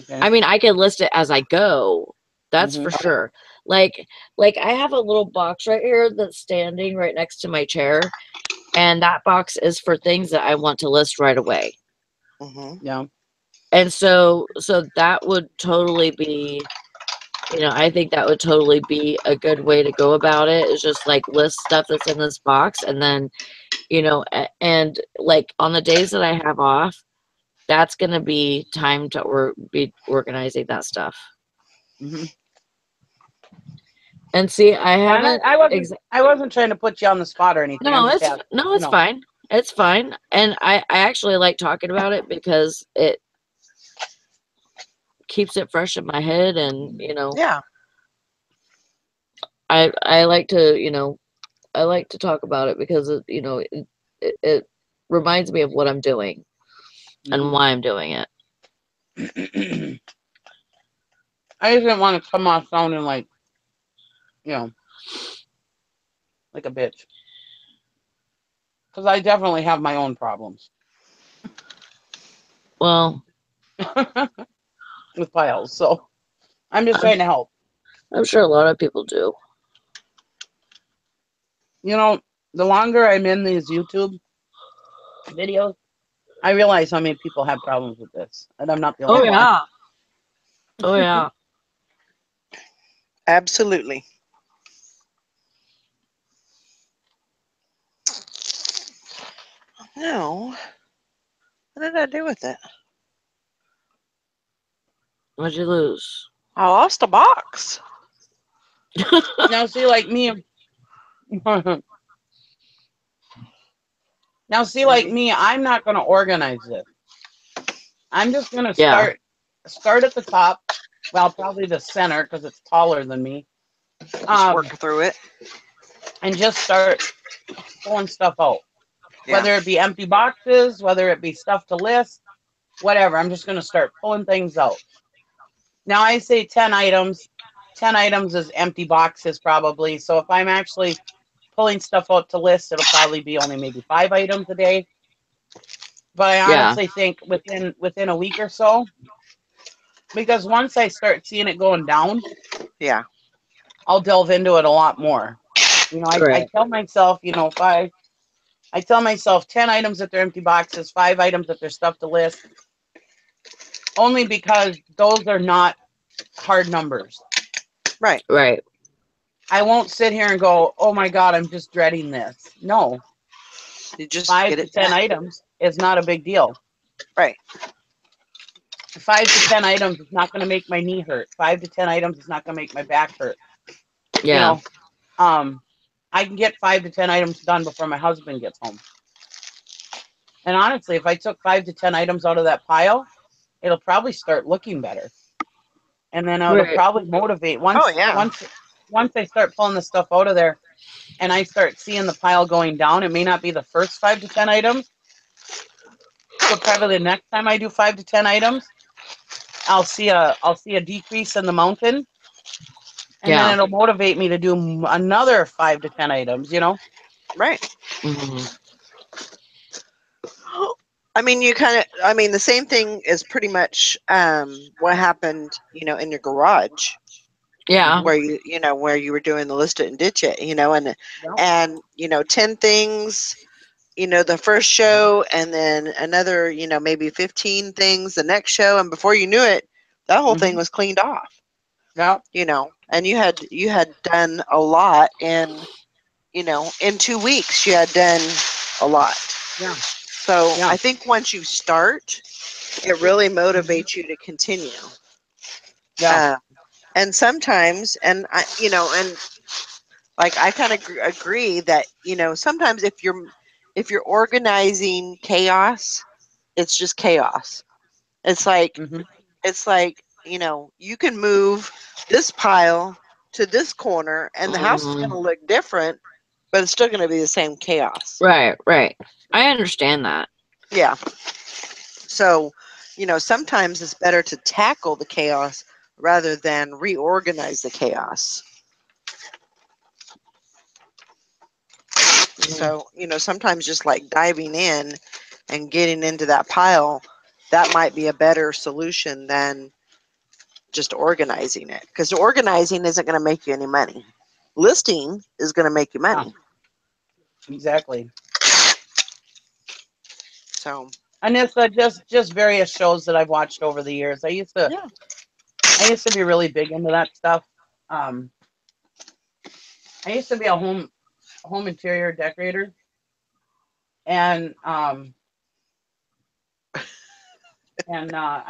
Okay. I mean, I can list it as I go. That's for sure. Like I have a little box right here that's standing right next to my chair, and that box is for things that I want to list right away. Yeah. And so that would totally be, I think that would totally be a good way to go about it, is just list stuff that's in this box, and then, and on the days that I have off, that's going to be time to be organizing that stuff. And see, I haven't. I wasn't trying to put you on the spot or anything. No, it's fine. It's fine. And I actually like talking about it because it keeps it fresh in my head, and Yeah. I like to I like to talk about it because it reminds me of what I'm doing and why I'm doing it. I just didn't want to come off sounding like a bitch, because I definitely have my own problems. Well, with piles. So I'm just trying to help. I'm sure a lot of people do. You know, the longer I'm in these YouTube videos, I realize how many people have problems with this, and I'm not the only one. Oh yeah. Absolutely. No. What did I do with it? What'd you lose? I lost a box. Now, see, like me. Now, see, like me, I'm not going to organize this. I'm just going to start at the top. Well, probably the center because it's taller than me. Just work through it. And just start pulling stuff out. Yeah. Whether it be empty boxes, whether it be stuff to list, whatever. I'm just going to start pulling things out. Now, I say 10 items. 10 items is empty boxes probably. So if I'm actually pulling stuff out to list, it'll probably be only maybe 5 items a day. But I honestly think within a week or so, because once I start seeing it going down, yeah, I'll delve into it a lot more. You know, I tell myself, you know, I tell myself 10 items that they're empty boxes, 5 items that they're stuff to list, only because those are not hard numbers. Right. Right. I won't sit here and go, oh my God, I'm just dreading this. No. You just 5 get to it 10 done. items is not a big deal. Right. 5 to 10 items is not going to make my knee hurt. 5 to 10 items is not going to make my back hurt. Yeah. You know, I can get 5 to 10 items done before my husband gets home. And honestly, if I took 5 to 10 items out of that pile, it'll probably start looking better. And then it'll probably motivate once I start pulling the stuff out of there and I start seeing the pile going down. It may not be the first 5 to 10 items, but probably the next time I do 5 to 10 items, I'll see a decrease in the mountain, and then it'll motivate me to do another 5 to 10 items. You know, right? Mm-hmm. I mean, the same thing is pretty much what happened, you know, in your garage. Yeah. Where you were doing the list it and ditch it, you know, and 10 things, you know, the first show, and then another, you know, maybe 15 things the next show, and before you knew it, that whole thing was cleaned off. Yeah. You know, and you had done a lot in 2 weeks. You had done a lot. Yeah. So I think once you start, it really motivates you to continue. Yeah. And sometimes, and I, you know, and like I kind of agree that, you know, sometimes if you're organizing chaos, it's just chaos. It's like you know, you can move this pile to this corner and the house is going to look different, but it's still going to be the same chaos. Right. I understand that. Yeah. So, you know, sometimes it's better to tackle the chaos rather than reorganize the chaos. So, you know, sometimes just like diving in and getting into that pile, that might be a better solution than just organizing it. Because organizing isn't going to make you any money. Listing is going to make you money. Yeah. Exactly. So, and it's just various shows that I've watched over the years. I used to be really big into that stuff. I used to be a home interior decorator, and I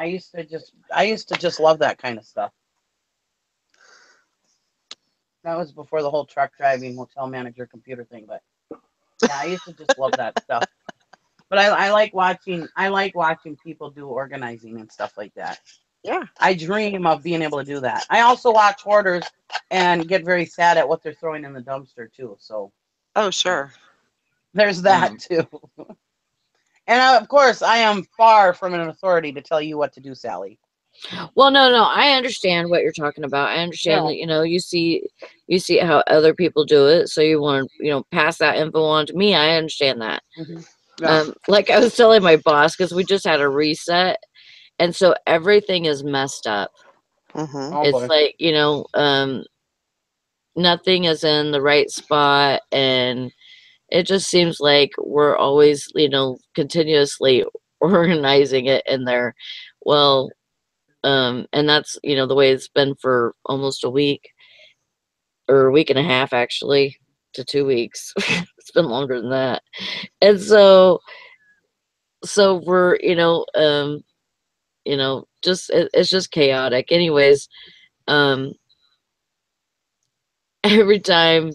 used to just love that kind of stuff. That was before the whole truck driving, hotel manager, computer thing. But yeah, I used to just love that stuff. But I like watching people do organizing and stuff like that. Yeah. I dream of being able to do that. I also watch hoarders and get very sad at what they're throwing in the dumpster too. So. Oh, sure. There's that too. And of course, I am far from an authority to tell you what to do, Sally. Well, no, I understand what you're talking about. I understand that, you know, you see how other people do it, so you want to, you know, pass that info on to me. I understand that. Yeah. Like I was telling my boss, because we just had a reset, And so everything is messed up. Mm-hmm. Oh It's boy. like, nothing is in the right spot, and it just seems like we're always, continuously organizing it in there. Well, and that's, the way it's been for almost a week, or a week and a half, actually, to 2 weeks. It's been longer than that. And so we're, just it's just chaotic. Anyways, um, every time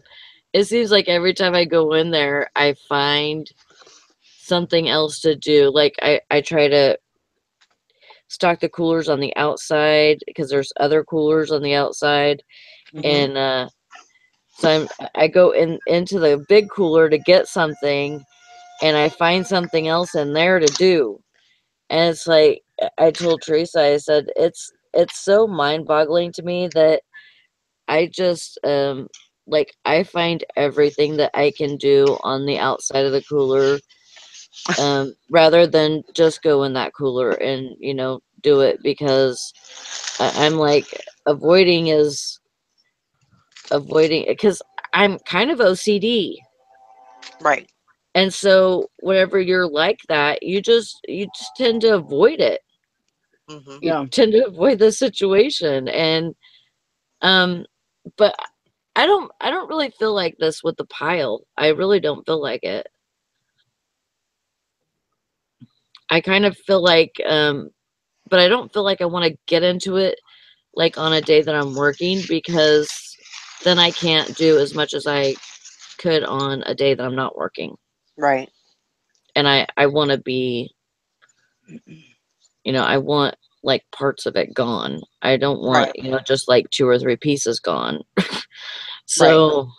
it seems like every time I go in there, I find something else to do. Like I try to stock the coolers on the outside because there's other coolers on the outside, Mm-hmm. and so I go into the big cooler to get something, and I find something else in there to do. And it's like I told Teresa, I said it's so mind-boggling to me that I just like I find everything that I can do on the outside of the cooler, rather than just go in that cooler and do it, because I'm like avoiding because I'm kind of OCD. Right. And so whenever you're like that, you just tend to avoid it. Mm-hmm. You Yeah. tend to avoid the situation. And um but I don't really feel like this with the pile. I really don't feel like it. I kind of feel like but I don't feel like I want to get into it like on a day that I'm working, because then I can't do as much as I could on a day that I'm not working. Right. And I want to be, I want like parts of it gone. I don't Right. want, just like 2 or 3 pieces gone. Right. So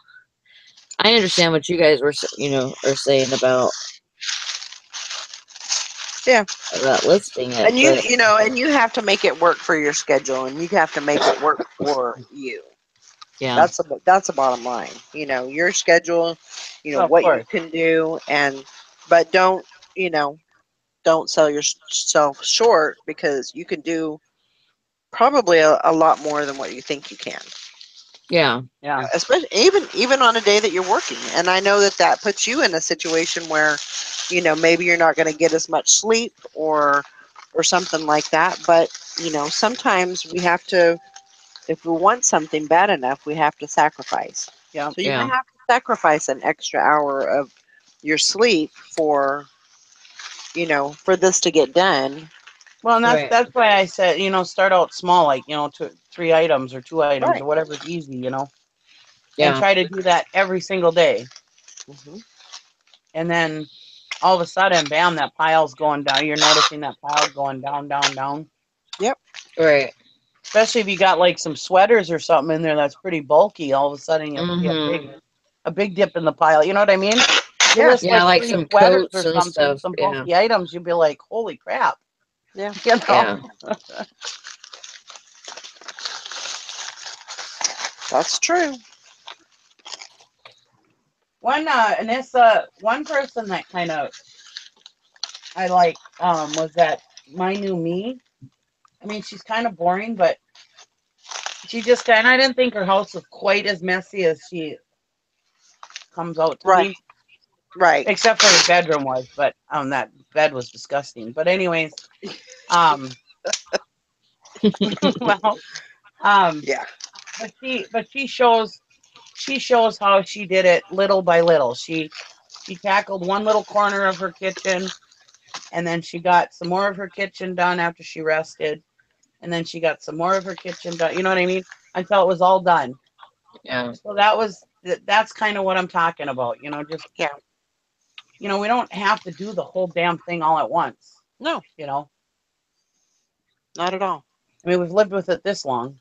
I understand what you guys are saying Yeah. about listing it, And you but you know, and you have to make it work for your schedule, and you have to make it work for you. yeah, That's a bottom line. Your schedule, Of what you course. can do, but you know, don't sell yourself short, because you can do probably a lot more than what you think you can. yeah, Yeah. Especially even on a day that you're working. And I know that puts you in a situation where, maybe you're not going to get as much sleep, or something like that. But sometimes we have to, if we want something bad enough, we have to sacrifice. Yeah. So you may yeah, have to sacrifice an extra hour of your sleep for this to get done. Well, and that's right, that's why I said, start out small, like, 3 items or 2 items or Right. whatever's easy, and yeah, try to do that every single day. Hmm. And then all of a sudden, bam, that pile's going down. You're noticing that pile's going down, down, down. Yep. right, Especially if you got like some sweaters or something in there that's pretty bulky. All of a sudden, you'll see a mm-hmm, big dip in the pile. You know what I mean? You Yeah. list yeah, like like 3 some sweaters coats or and something, stuff. some Yeah, bulky items. You'd be like, holy crap, Yeah. you know. yeah, That's true. One person that kind of I like was that My New Me. I mean, she's kind of boring, but she just and I didn't think her house was quite as messy as she comes out to Right. be, Right. except for her bedroom was, but that bed was disgusting. But anyways, um, well, um, Yeah. but she shows how she did it little by little. She tackled one little corner of her kitchen, and then she got some more of her kitchen done after she rested, and then she got some more of her kitchen done. You know what I mean? Until it was all done. yeah, So that's kind of what I'm talking about. Just Yeah. we don't have to do the whole damn thing all at once. No, You know, not at all. I mean, we've lived with it this long.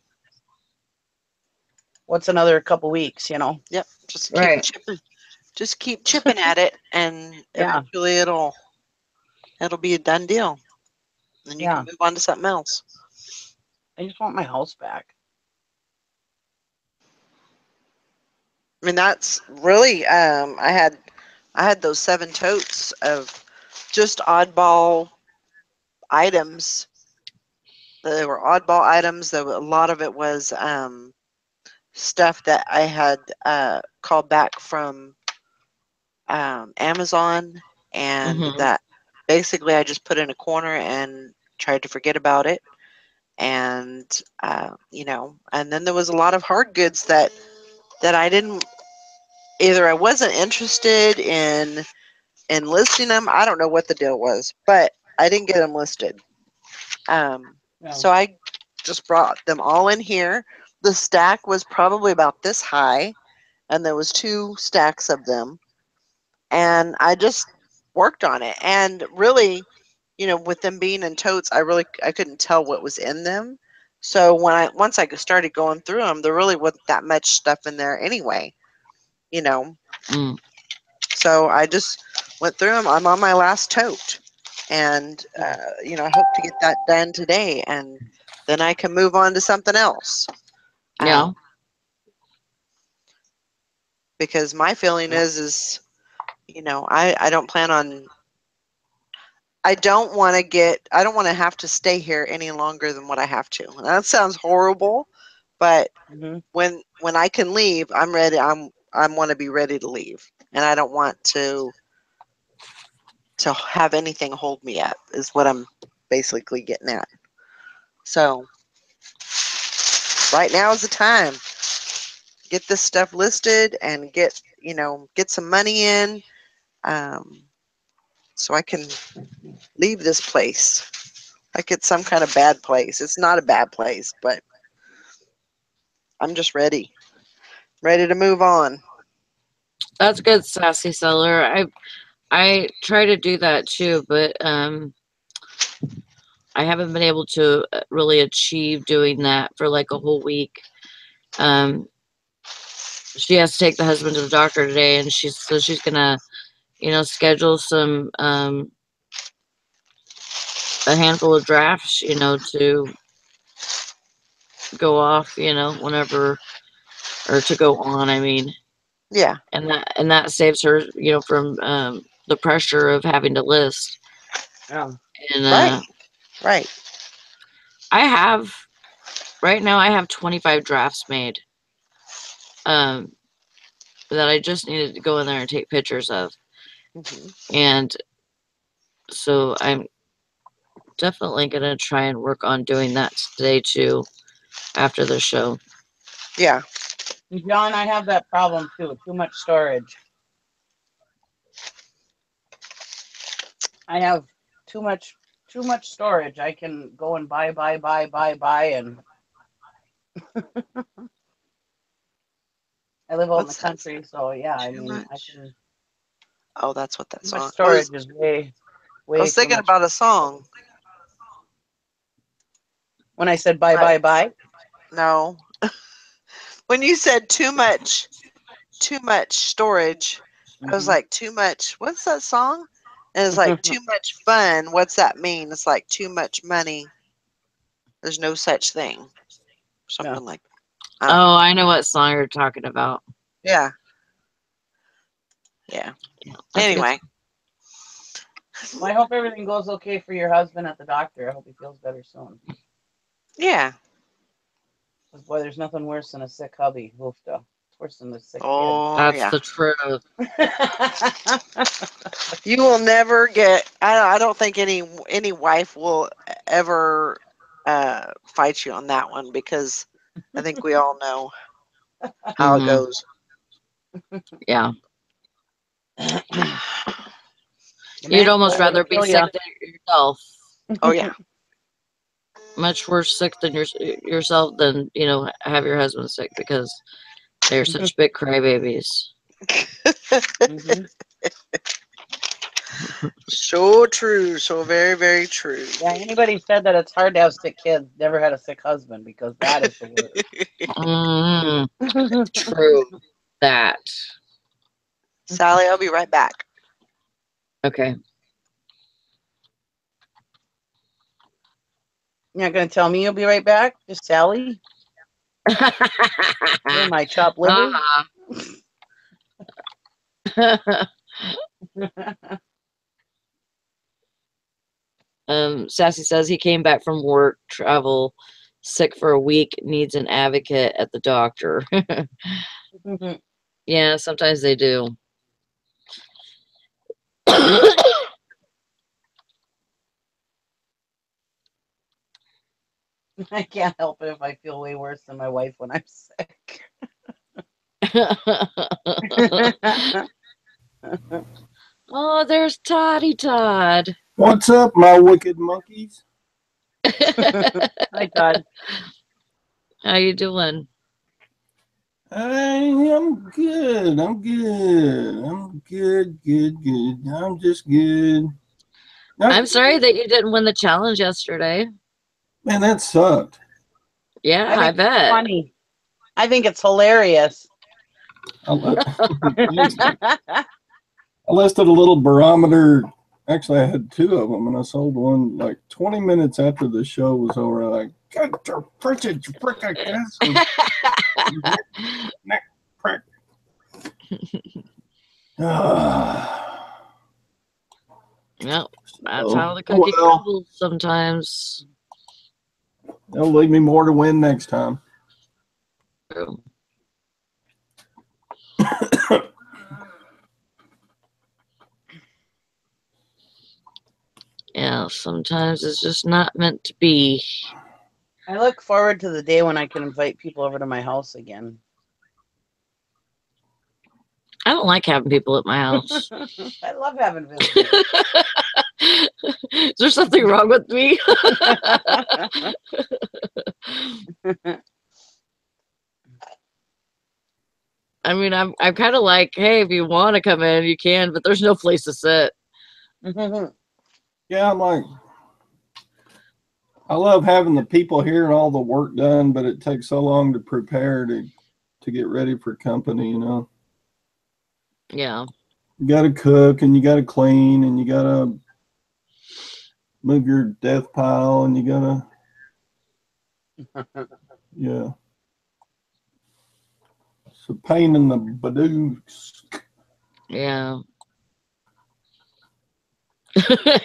What's another couple weeks? Yep. Just keep right. chipping. Just keep chipping at it, and Yeah, eventually it'll be a done deal. Then you can yeah. move on to something else. I just want my house back. I mean, that's really I had those 7 totes of just oddball items There were oddball items. A lot of it was stuff that I had called back from Amazon, and that basically I just put in a corner and tried to forget about it. And and then there was a lot of hard goods that I didn't, either I wasn't interested in listing them. I don't know what the deal was, but I didn't get them listed. So I just brought them all in here. The stack was probably about this high, and there was 2 stacks of them, and I just worked on it. And really, with them being in totes, I couldn't tell what was in them. So once I started going through them, there really wasn't that much stuff in there anyway. So I just went through them. I'm on my last tote, and I hope to get that done today, and then I can move on to something else. Yeah. Because my feeling is I don't plan on. I don't want to have to stay here any longer than what I have to. And that sounds horrible, but when I can leave, I'm ready. I want to be ready to leave, and I don't want to have anything hold me up, is what I'm basically getting at. So right now is the time. Get this stuff listed and get some money in, so I can leave this place. Like it's some kind of bad place. It's not a bad place, but I'm just ready to move on. That's good, sassy seller. I try to do that too, but I haven't been able to really achieve doing that for like a whole week. She has to take the husband to the doctor today, and she's gonna, schedule some a handful of drafts, to go off, whenever, or to go on, I mean. Yeah. And that saves her, from the pressure of having to list. Yeah. And right. Right now I have 25 drafts made. That I just needed to go in there and take pictures of. And so I'm definitely going to try and work on doing that today too, after the show. Yeah. John, I have that problem too. Too much storage. I have too much storage. I can go and buy, and I live out in the country, so yeah, I mean, I can. Oh, that's what that song. Storage is way. I was thinking about a song. When I said buy. No. When you said too much storage, I was like, too much. What's that song? And it's like, too much fun. What's that mean? It's like too much money. There's no such thing. Something like that. Oh, I know what song you're talking about. Yeah. Yeah. Anyway. Well, I hope everything goes okay for your husband at the doctor. I hope he feels better soon. Yeah. Because, boy, there's nothing worse than a sick hubby. Oofta. It's worse than a sick kid. That's the truth. You will never get. I don't think any wife will ever fight you on that one, because I think we all know how it goes. Yeah. You'd almost rather be sick than yourself. Oh yeah. Much worse sick than yourself than have your husband sick, because they're such big crybabies. So true. So very, very true. Yeah, anybody said that it's hard to have sick kids never had a sick husband, because that is the worst. True that. Sally, I'll be right back. Okay. You're not going to tell me you'll be right back? Just Sally? You're my chopped liver? Sassy says he came back from work, travel, sick for a week, needs an advocate at the doctor. Yeah, sometimes they do. I can't help it if I feel way worse than my wife when I'm sick. Oh, there's Toddy Todd. What's up, my wicked monkeys? Hi, Todd. How you doing? I'm good. I'm good. I'm good. I'm just good. I'm sorry that you didn't win the challenge yesterday. Man, that sucked. Yeah, I bet. It's funny. I think it's hilarious. I listed a little barometer. Actually, I had 2 of them, and I sold one like 20 minutes after the show was over. Like, get your frickin' neck prick. Yep, that's how the cookie crumbles sometimes. They'll leave me more to win next time. True. Yeah, sometimes it's just not meant to be. I look forward to the day when I can invite people over to my house again. I don't like having people at my house. I love having visitors. Is there something wrong with me? I mean, I'm kind of like, hey, if you want to come in, you can, but there's no place to sit. Yeah, I'm like, I love having the people here and all the work done, but it takes so long to prepare to get ready for company, you know. Yeah. You got to cook and you got to clean and you got to move your death pile and you got to, yeah. It's a pain in the badooks. Yeah.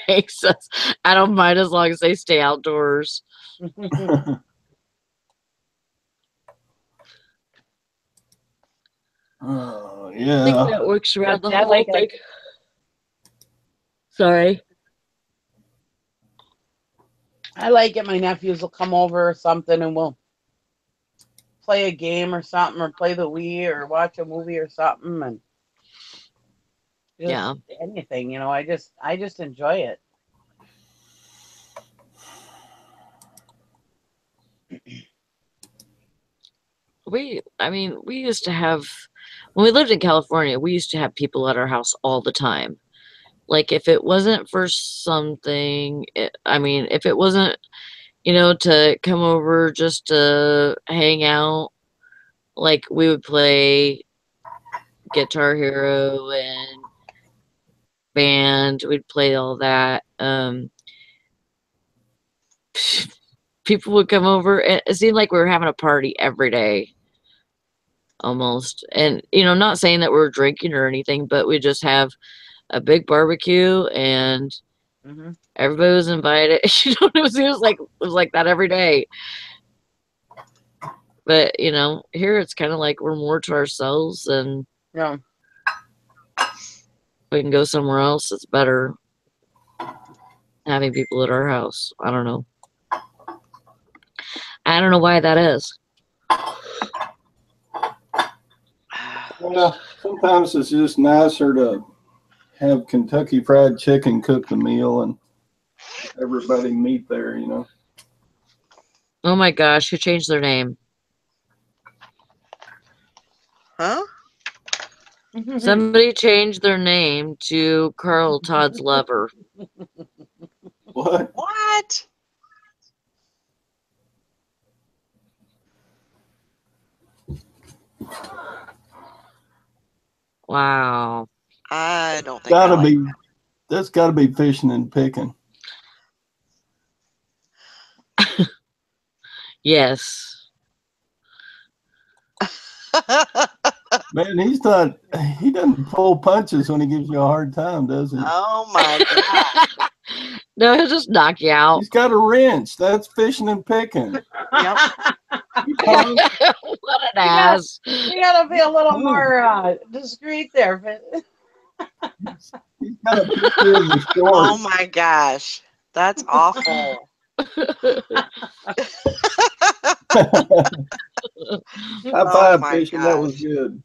He says, I don't mind as long as they stay outdoors. Yeah. I think that works around the whole thing. Sorry. I like it. My nephews will come over or something and we'll play a game or something or play the Wii or watch a movie or something and just anything, you know. I just enjoy it. We used to have, when we lived in California, we used to have people at our house all the time. Like if it wasn't for something, if it wasn't, to come over just to hang out, like we would play Guitar Hero and band. We'd play all that. People would come over and it seemed like we were having a party every day. Almost. And not saying that we're drinking or anything, but we just have a big barbecue and everybody was invited. It was like that every day. But here it's kind of like we're more to ourselves and we can go somewhere else. It's better having people at our house. I don't know why that is. Well, sometimes it's just nicer to have Kentucky Fried Chicken cook the meal and everybody meet there, you know. Oh my gosh, who changed their name? Huh? Somebody changed their name to Carl Todd's Lover. What? What? Wow. I don't think That's gotta be fishing and picking. Yes. Man, he doesn't pull punches when he gives you a hard time, does he? Oh my God. No, he'll just knock you out. He's got a wrench. That's fishing and picking. Yep. What an ass. You gotta be a little more discreet there. He's got a picture of the Oh shorts. my gosh. That's awful. High five, my fishing. That was gosh. good.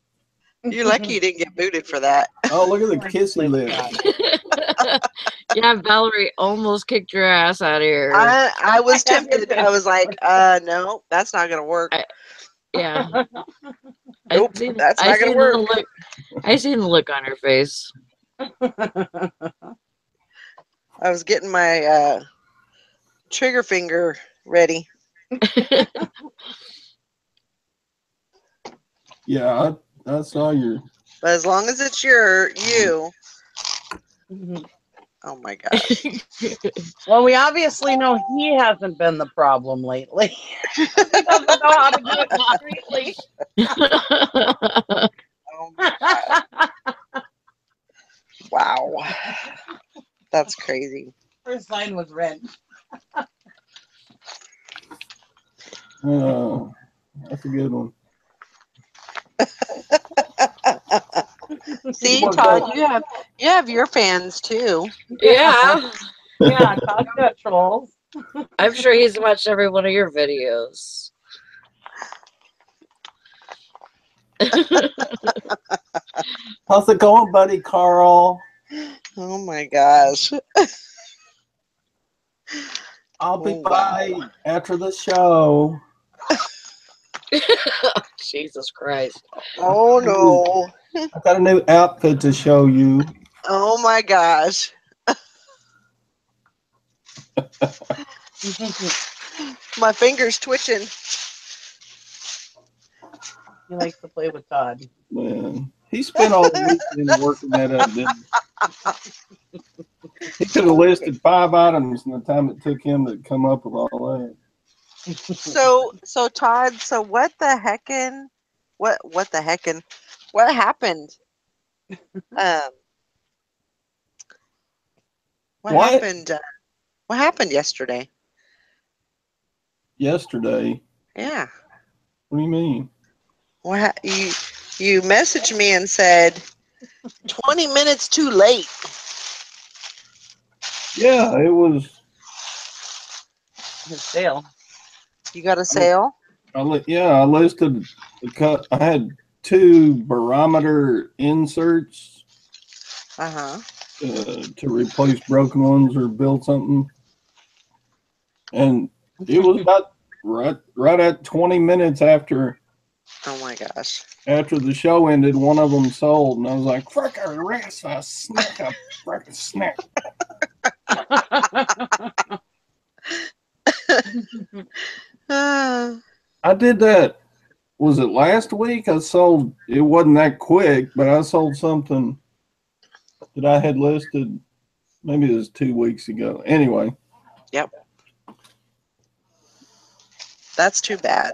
You're lucky you didn't get booted for that. Oh, look at the kissy lip. Yeah, Valerie almost kicked your ass out of here. I was tempted. I was like, no, that's not gonna work. Yeah. Nope, that's not gonna work. I seen the look on her face. I was getting my trigger finger ready. Yeah, I saw your. But as long as it's you. Oh my gosh. Well, we obviously know he hasn't been the problem lately. He doesn't know how to do it discreetly. Oh my God. Wow. That's crazy. First line was red. Oh, that's a good one. See, Todd, you have your fans too. Yeah. Yeah, Todd's got trolls. I'm sure he's watched every one of your videos. How's it going, buddy, Carl? Oh my gosh. I'll be by after the show. Jesus Christ. Oh no. I got a new outfit to show you. Oh my gosh. My finger's twitching. He likes to play with Todd. Man, he spent all weekend working that up, didn't he? He could have listed 5 items in the time it took him to come up with all that. So Todd, so what happened? What happened? What happened? What happened yesterday? Yesterday? Yeah. What do you mean? What you messaged me and said 20 minutes too late. Yeah, it was His sale. You got a sale? I listed I had 2 barometer inserts to replace broken ones or build something, and it was about right at 20 minutes after. Oh my gosh! After the show ended, one of them sold, and I was like, "Frick, I rest, I snack, I frickin' snack." I did that. Was it last week? I sold. It wasn't that quick, but I sold something that I had listed. Maybe it was 2 weeks ago. Anyway. Yep. That's too bad.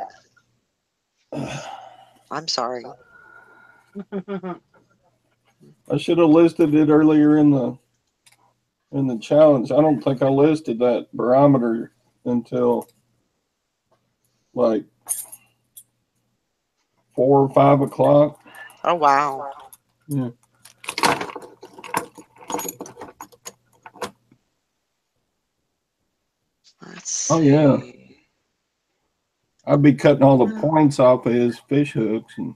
I'm sorry. I should have listed it earlier in the challenge. I don't think I listed that barometer until like 4 or 5 o'clock. Oh wow. Yeah. Oh yeah. I'd be cutting all the points off of his fish hooks and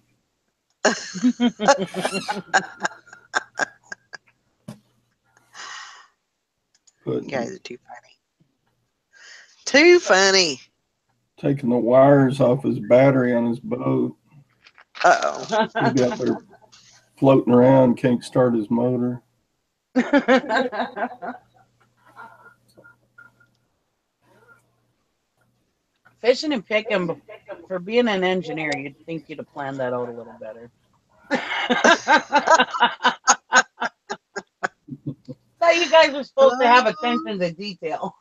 you guys are too funny. Too funny. Taking the wires off his battery on his boat. Uh-oh. He'll be out there floating around, can't start his motor. Fishing and picking, for being an engineer, you'd think you'd have planned that out a little better. Thought you guys were supposed to have attention to detail.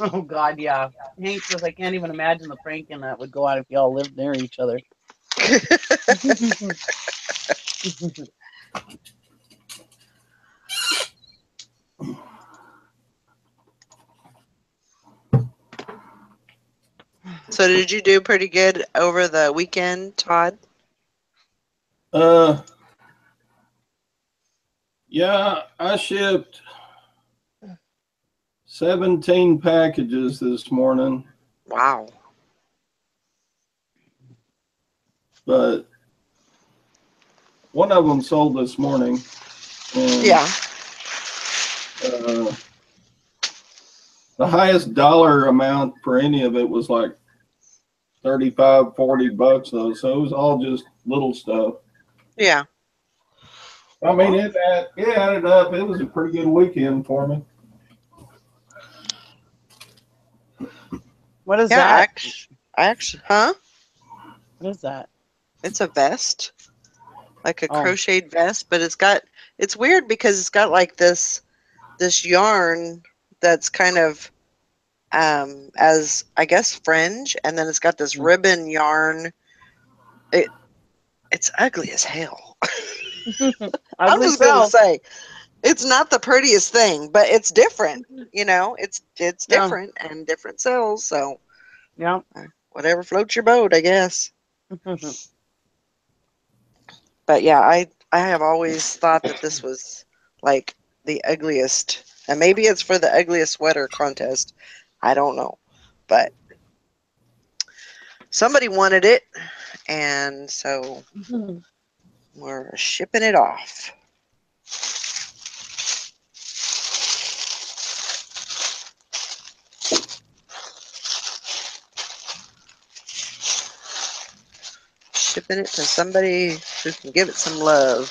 Oh God, yeah. Hank says I can't even imagine the pranking that would go on if y'all lived near each other. So did you do pretty good over the weekend, Todd? Yeah, I shipped 17 packages this morning. Wow. But one of them sold this morning. And, Yeah. The highest dollar amount for any of it was like 35, 40 bucks though. So it was all just little stuff. Yeah. I mean, it added up. It was a pretty good weekend for me. What is Yeah, that? actually, huh? What is that? It's a vest, like a crocheted vest, but it's weird because it's got like this yarn that's kind of as I guess fringe, and then it's got this ribbon yarn. It's ugly as hell. I'm Ugly just gonna self. say it's not the prettiest thing, but it's different. You know, it's different and different sells. So Yeah. whatever floats your boat, I guess. But yeah, I have always thought that this was like the ugliest, and maybe it's for the ugliest sweater contest. I don't know, but somebody wanted it, and so we're shipping it off. Shipping it to somebody who can give it some love.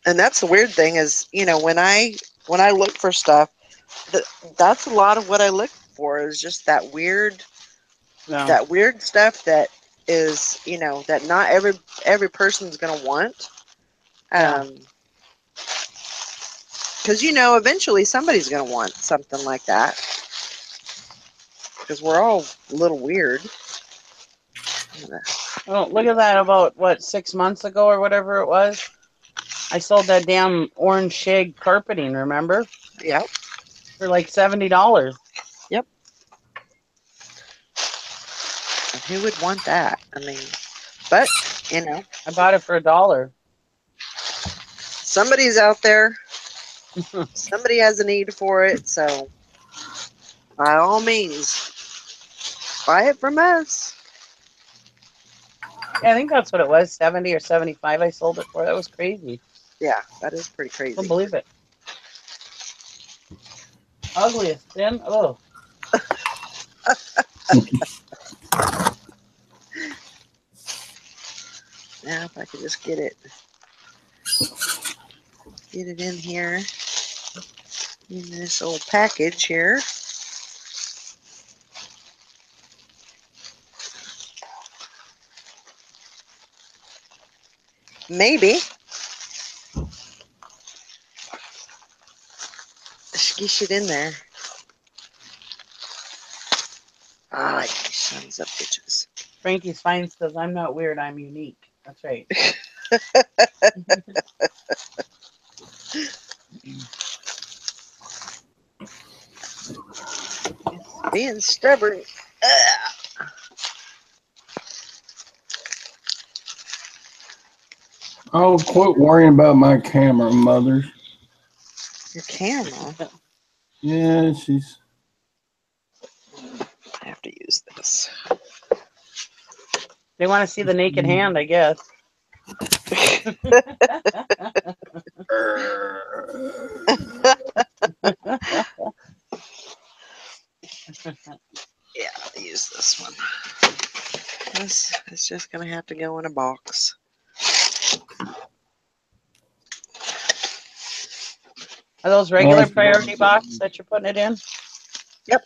And that's the weird thing is, you know, when I look for stuff, that's a lot of what I look for is just that weird stuff that is, you know, that not every person's gonna want. Because you know, eventually somebody's gonna want something like that. Because we're all a little weird. Oh, look at that! About what, 6 months ago or whatever it was, I sold that damn orange shag carpeting. Remember? Yep. For like $70. Yep. And who would want that? I mean, but you know, I bought it for $1. somebody's out there. Somebody has a need for it, so by all means, buy it from us. Yeah, I think that's what it was, 70 or 75. I sold it for. That was crazy. Yeah, that is pretty crazy. Couldn't believe it. Ugliest sin. Oh. Now, if I could just get it in here in this old package here. Maybe. Squish it in there. Ah, you sons of bitches. Frankie's Fine says, I'm not weird, I'm unique. That's right. Being stubborn. Oh, quit worrying about my camera, mothers. Your camera? Yeah, she's... I have to use this. They want to see the naked hand, I guess. Yeah, I'll use this one. This is just going to have to go in a box. Are those regular priority boxes that you're putting it in? Yep.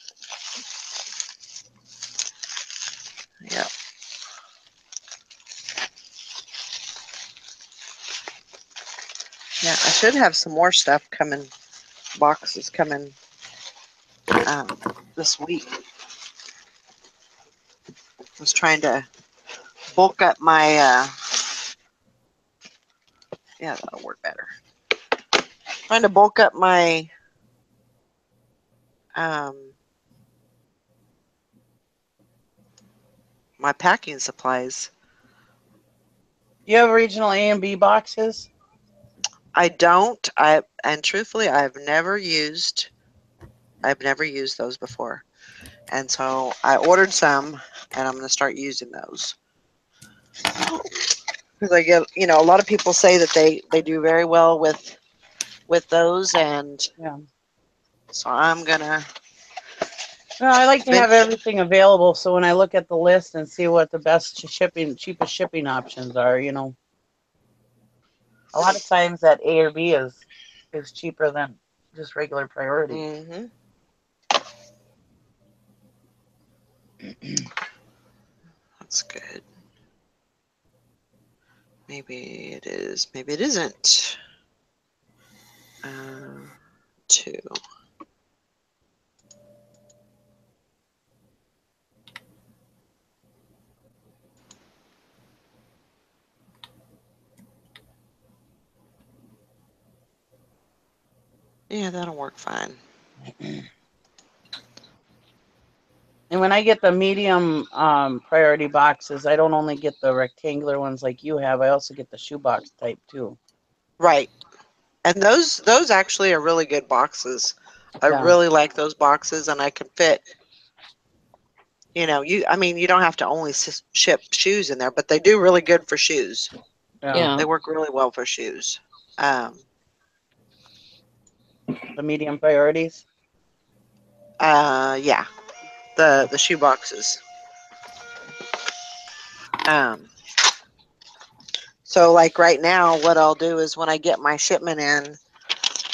Yep. should have some more stuff coming, boxes coming this week. I was trying to bulk up my, yeah, that'll work better. Trying to bulk up my, my packing supplies. You have regional A and B boxes? I don't. And truthfully, I've never used those before. And so I ordered some, and I'm going to start using those. Because I get, you know, a lot of people say that they do very well with those, and yeah. So I'm gonna. No, I like to have everything available, so when I look at the list and see what the best cheapest shipping options are, you know. A lot of times that A or B is cheaper than just regular priority. Mm-hmm. That's good. Maybe it is. Maybe it isn't. 2. Yeah, that'll work fine. And when I get the medium priority boxes, I don't only get the rectangular ones like you have. I also get the shoebox type too. Right. And those actually are really good boxes. I really like those boxes, and I can fit. You know, I mean, you don't have to only ship shoes in there, but they do really good for shoes. Yeah. They work really well for shoes. The medium priorities. Yeah, the shoe boxes. So like right now, what I'll do is when I get my shipment in,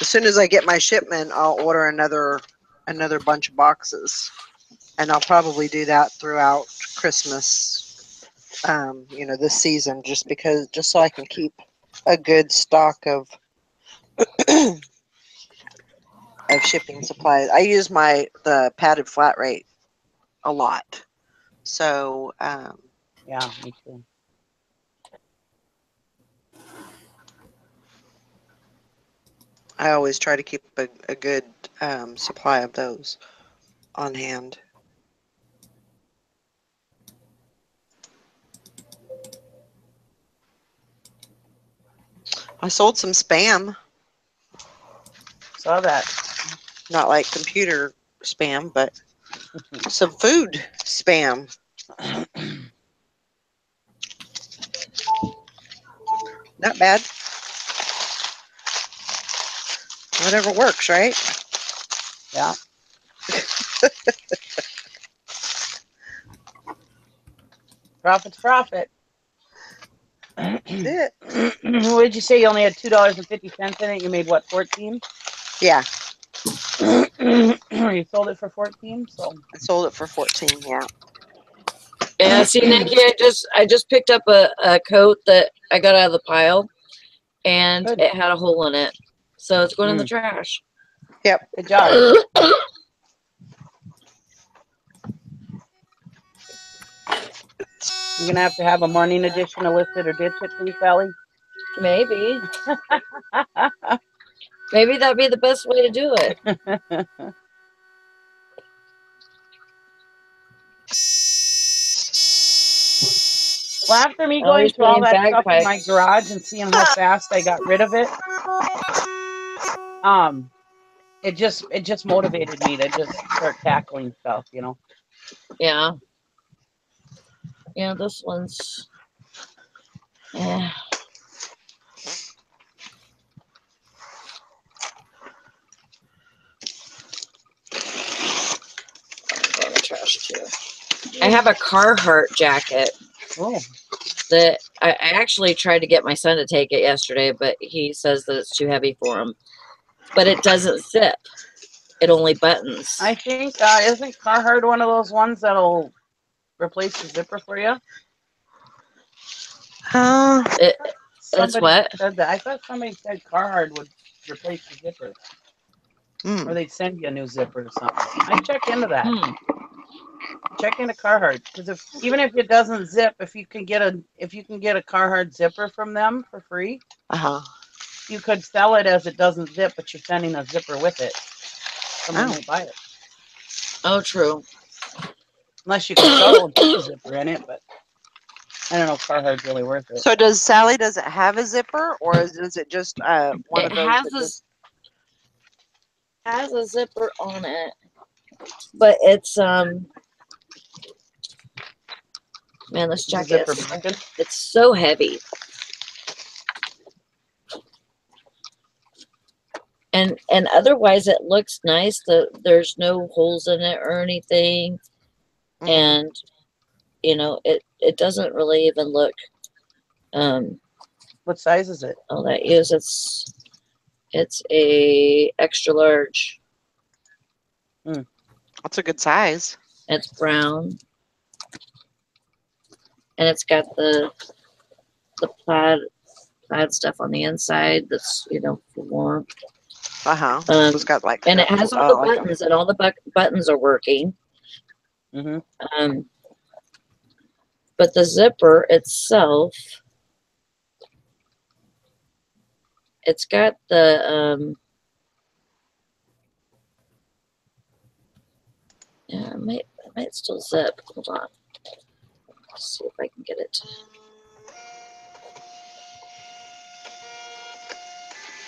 as soon as I get my shipment, I'll order another bunch of boxes, and I'll probably do that throughout Christmas. You know, this season, just so I can keep a good stock of of shipping supplies. I use the padded flat rate a lot, so yeah, me too. I always try to keep a good supply of those on hand. I sold some spam. Saw that. Not like computer spam, but some food spam. Not bad. Whatever works, right? Yeah. Profit's profit. That's it. What did you say? You only had $2.50 in it. You made what, 14? Yeah. You sold it for 14, so I sold it for 14. Yeah. Yeah. See, Nikki, I just picked up a coat that I got out of the pile, and good. it had a hole in it, so it's going in the trash. Yep. Good job. You're gonna have to have a morning edition of List It or Ditch It, please, Sally. Maybe. Maybe that'd be the best way to do it. Well, after me going through all that stuff in my garage and seeing how fast I got rid of it, it just motivated me to just start tackling stuff, you know. Yeah. Yeah, this one's. Yeah. Trash too. I have a Carhartt jacket. Oh. That I actually tried to get my son to take it yesterday, but he says that it's too heavy for him. But it doesn't zip. It only buttons. I think isn't Carhartt one of those ones that'll replace the zipper for you? somebody said that. I thought somebody said Carhartt would replace the zipper. Or they'd send you a new zipper or something. I check into that. Check into Carhartt, because even if it doesn't zip, if you can get a Carhartt zipper from them for free, you could sell it as it doesn't zip, but you're sending a zipper with it. Someone might buy it. Oh, true. Unless you can sew and put a zipper in it, but I don't know if Carhartt's really worth it. So does Sally, does it have a zipper, or is it just one of those that just has a zipper on it, but it's man, this jacket it's so heavy, and otherwise it looks nice. There's no holes in it or anything, and you know it doesn't really even look. What size is it? Oh, that is it's a extra large. That's a good size. It's brown, and it's got the plaid stuff on the inside. That's for warmth. It's got like, and it has all the buttons, and all the buttons are working. But the zipper itself, it's got the yeah, it might still zip. Hold on. Let's see if I can get it.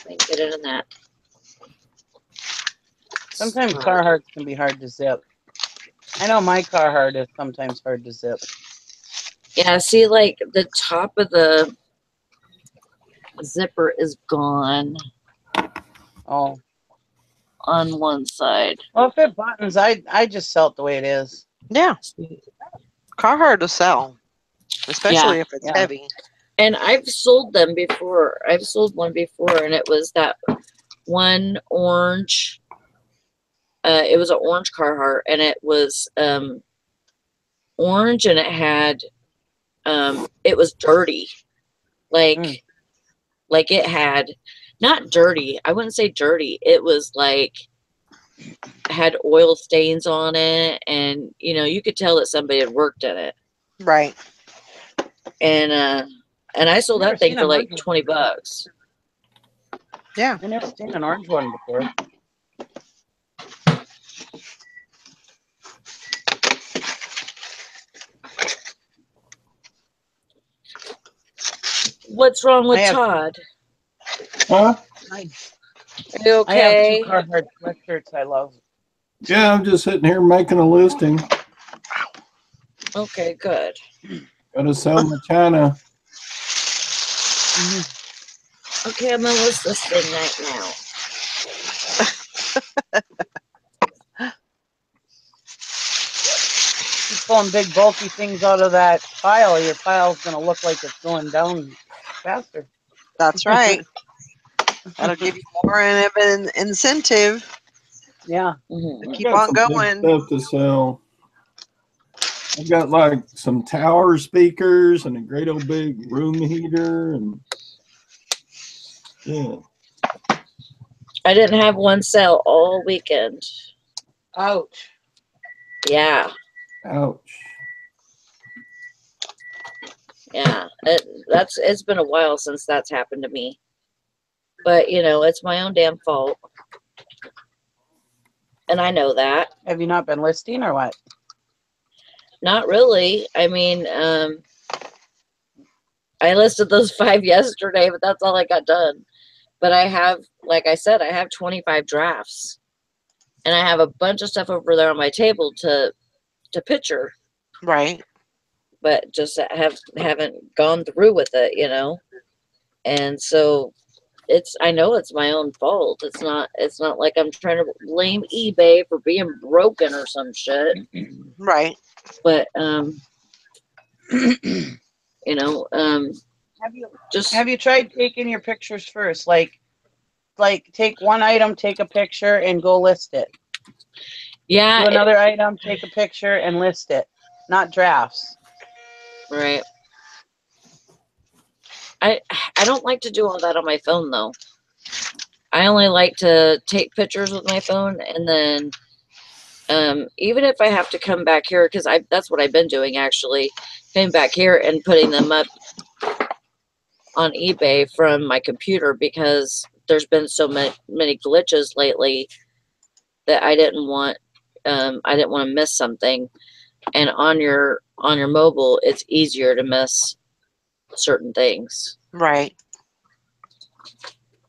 I can get it in that. Sometimes Carhartt can be hard to zip. I know my Carhartt is sometimes hard to zip. Yeah, see, like the top of the zipper is gone. Oh. On one side. Well, if it buttons, I just sell it the way it is. Yeah. Carhartt to sell, especially if it's heavy. And I've sold them before. I've sold one before, and it was that one orange. It was an orange Carhartt, and it was orange, and it had it was dirty, like it had not dirty. I wouldn't say dirty. It was like had oil stains on it, and you could tell that somebody had worked in it. Right. And I sold that thing for like $20. Yeah. I've never seen an orange one before. What's wrong with Todd? Huh? Are you okay? I have 2 Carhartt sweatshirts I love. Yeah, I'm just sitting here making a listing. Okay, good. Gotta sell my China. Okay, I'm gonna list this thing right now. Keep pulling big bulky things out of that pile. Your pile's gonna look like it's going down faster. That's right. That'll give you more of an incentive. Yeah. To keep on going. Stuff to sell. I've got like some tower speakers and a great old big room heater, and yeah. I didn't have one sell all weekend. Ouch. Yeah. Ouch. Yeah. It's been a while since that's happened to me. But it's my own damn fault. And I know that. Have you not been listing or what? Not really. I mean, I listed those 5 yesterday, but that's all I got done. But I have, like I said, I have 25 drafts. And I have a bunch of stuff over there on my table to picture. Right. But just haven't gone through with it, And so I know it's my own fault. It's not like I'm trying to blame eBay for being broken or some shit. Right. But have you tried taking your pictures first? Like take one item, take a picture, and go list it. Yeah. Do another item, take a picture, and list it. Not drafts. Right. I don't like to do all that on my phone though. I only like to take pictures with my phone, and then even if I have to come back here, because that's what I've been doing actually, coming back here and putting them up on eBay from my computer, because there's been so many glitches lately that I didn't want to miss something. And on your mobile, it's easier to miss certain things. Right.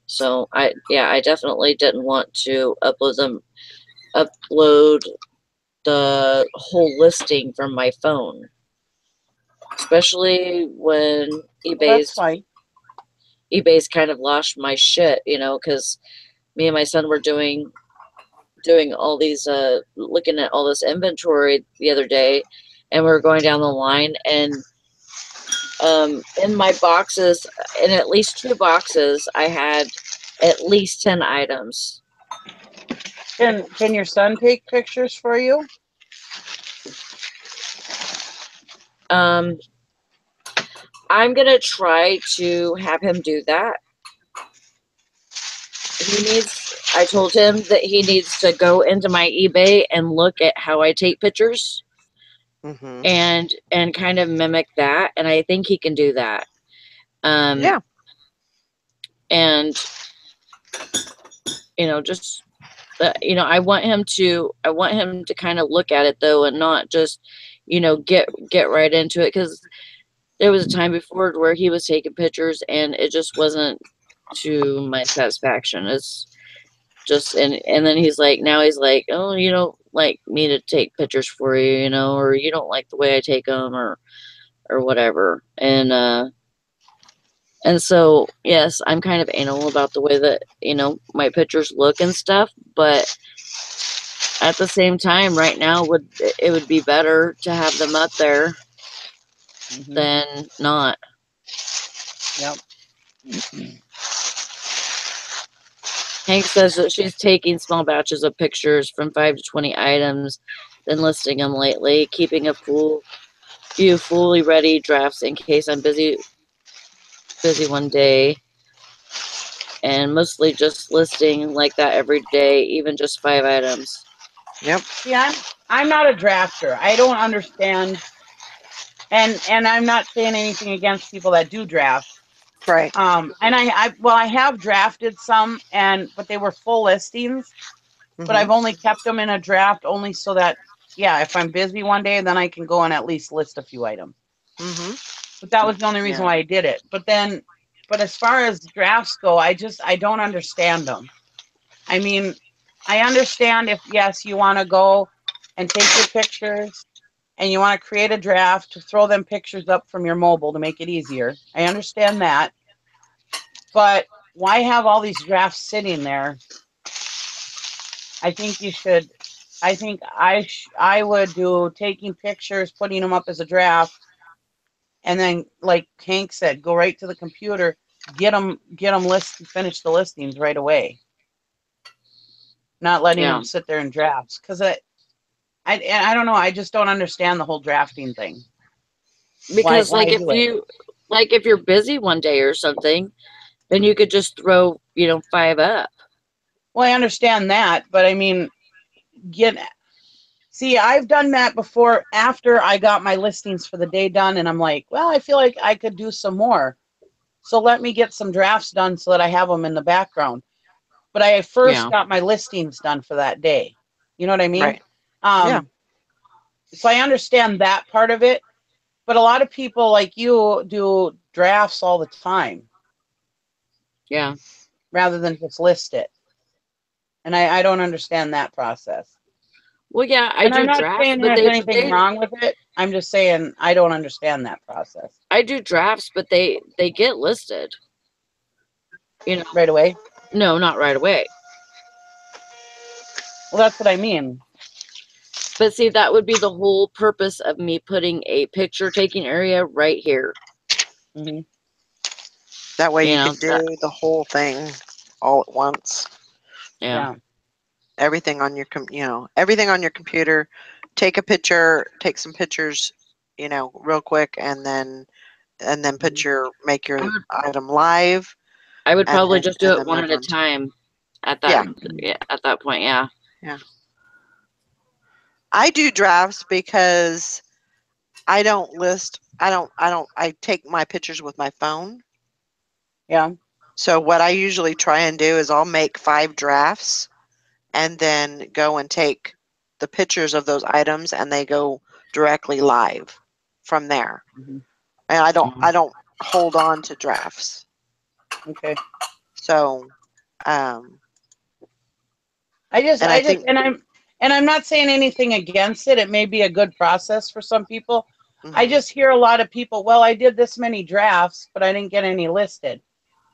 So I definitely didn't want to upload the whole listing from my phone, especially when That's fine. eBay's kind of lost my shit, because me and my son were doing all these looking at all this inventory the other day, and we were going down the line, and in my boxes, in at least 2 boxes, I had at least 10 items. Can your son take pictures for you? I'm gonna try to have him do that. I told him that he needs to go into my eBay and look at how I take pictures, and kind of mimic that, and I think he can do that. Yeah. And just I want him to kind of look at it though, and not just get right into it, because there was a time before where he was taking pictures and it just wasn't to my satisfaction. It's just, and then now he's like, oh, you don't like me to take pictures for you, or you don't like the way I take them, or whatever. And so, yes, I'm kind of anal about the way that, my pictures look and stuff, but at the same time, right now, it would be better to have them up there than not. Yep. Hank says that she's taking small batches of pictures from 5 to 20 items, then listing them lately, keeping a few fully ready drafts in case I'm busy one day, and mostly just listing like that every day, even just 5 items. Yep. Yeah, I'm not a drafter. I don't understand, and I'm not saying anything against people that do draft. Right. And I have drafted some, but they were full listings, but I've only kept them in a draft only so that, if I'm busy one day, then I can go and at least list a few items. But that was the only reason why I did it. But as far as drafts go, I don't understand them. I mean, I understand if, yes, you want to go and take your pictures and you want to create a draft to throw them pictures up from your mobile to make it easier. I understand that. But why have all these drafts sitting there? I think you should. I think I would do taking pictures, putting them up as a draft, and then, like Hank said, go right to the computer, get them finish the listings right away. Not letting them sit there in drafts, because I don't know. I just don't understand the whole drafting thing. Because if you're busy one day or something, then you could just throw 5 up. Well, I understand that, but I mean, see, I've done that before after I got my listings for the day done, and I'm like, well, I feel like I could do some more. So let me get some drafts done so that I have them in the background. But I first got my listings done for that day. You know what I mean? Right. So I understand that part of it. But a lot of people like you do drafts all the time. Yeah. Rather than just list it. And I don't understand that process. Well, yeah, I'm not saying there's anything wrong with it. I'm just saying I don't understand that process. I do drafts, but they get listed. Right away? No, not right away. Well, that's what I mean. But see, that would be the whole purpose of me putting a picture taking area right here. That way you can do the whole thing all at once. Yeah. Everything on your everything on your computer. Take a picture, take some pictures, real quick, and then and then put Mhm. make your item live. I would and probably then just do and it then one move at a on to- time at Yeah. that point. Yeah. Yeah. I do drafts because I don't list. I take my pictures with my phone. Yeah. So what I usually try and do is I'll make 5 drafts and then go and take the pictures of those items and they go directly live from there. Mhm. And I don't hold on to drafts. Okay. So I just and I think and I'm not saying anything against it. It may be a good process for some people. I mhm, just hear a lot of people, well, I did this many drafts, but I didn't get any listed.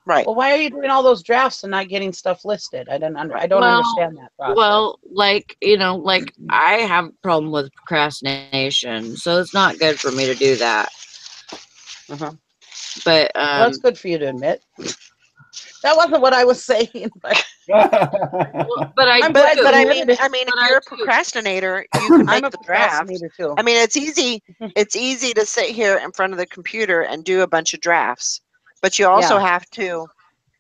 right. Well, why are you doing all those drafts and not getting stuff listed? I don't understand that process. Well, like, like I have a problem with procrastination, so it's not good for me to do that. Uh-huh. But Well, that's good for you to admit. That wasn't what I was saying, but but I I'm do. glad you But admitted it. I mean, if But you're I a do. procrastinator, you can I'm make a the draft. procrastinator too. I mean, it's easy. It's easy to sit here in front of the computer and do a bunch of drafts, but you also Yeah. have to,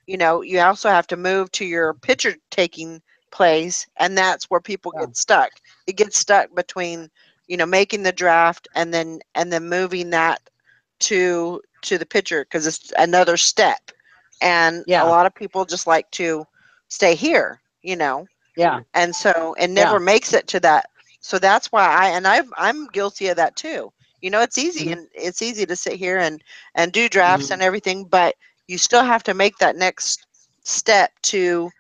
you also have to move to your picture taking place, and that's where people Yeah. get stuck. It gets stuck between, making the draft and then moving that to the picture because it's another step. And a Yeah. lot of people just like to stay here, Yeah. and so it Yeah. never makes it to that. So that's why I'm guilty of that too. It's easy, Mhm. and it's easy to sit here and do drafts Mhm. and everything, but you still have to make that next step to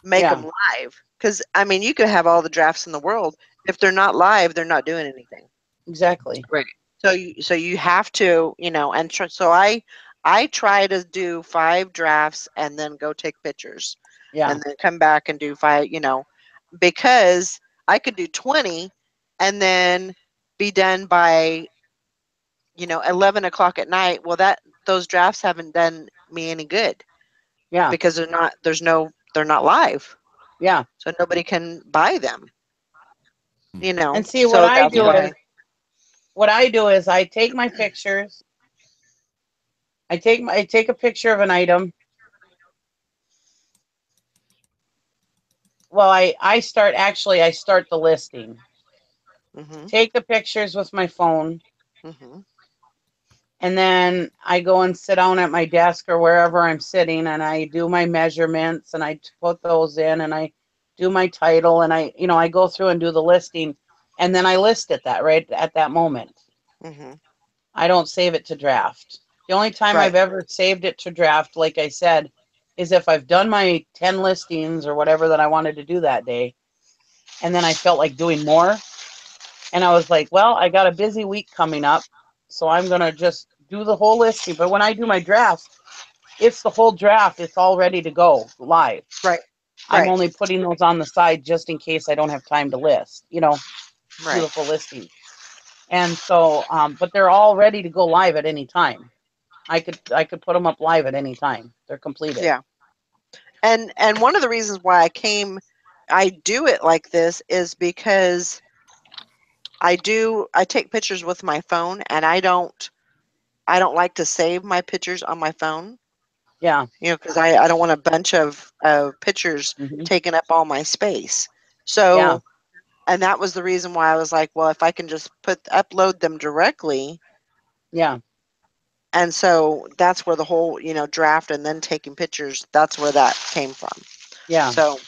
make Yeah. them live. Because I mean, you could have all the drafts in the world, if they're not live, they're not doing anything. Exactly. Right. So you have to, and so I try to do 5 drafts and then go take pictures Yeah. and then come back and do 5, because I could do 20 and then be done by 11 o'clock at night. Well, those drafts haven't done me any good Yeah. because they're not live, Yeah. so nobody can buy them. And see, So that's why. what I do is I take my pictures. I take a picture of an item. Well, I start the listing. Mhm. Take the pictures with my phone, Mhm. and then I go and sit down at my desk or wherever I'm sitting, and I do my measurements, and I put those in, and I do my title, and I go through and do the listing, and then I list it that right at that moment. Mhm. I don't save it to draft. The only time Right. I've ever saved it to draft, like I said, is if I've done my 10 listings or whatever that I wanted to do that day, and then I felt like doing more. And I was like, well, I got a busy week coming up, so I'm going to just do the whole listing. But when I do my drafts, it's the whole draft. It's all ready to go live. Right. I'm Right. only putting those on the side just in case I don't have time to list, do Right. the full listing. And so, but they're all ready to go live at any time. I could put them up live at any time. They're completed. Yeah. And one of the reasons why I do it like this is because I take pictures with my phone, and I don't like to save my pictures on my phone, Yeah. because I don't want a bunch of pictures Hmm. taking up all my space. Yeah. So, and that was the reason why I was like, well, if I can just upload them directly. Yeah. And so that's where the whole, draft and then taking pictures, that's where that came from. Yeah. So,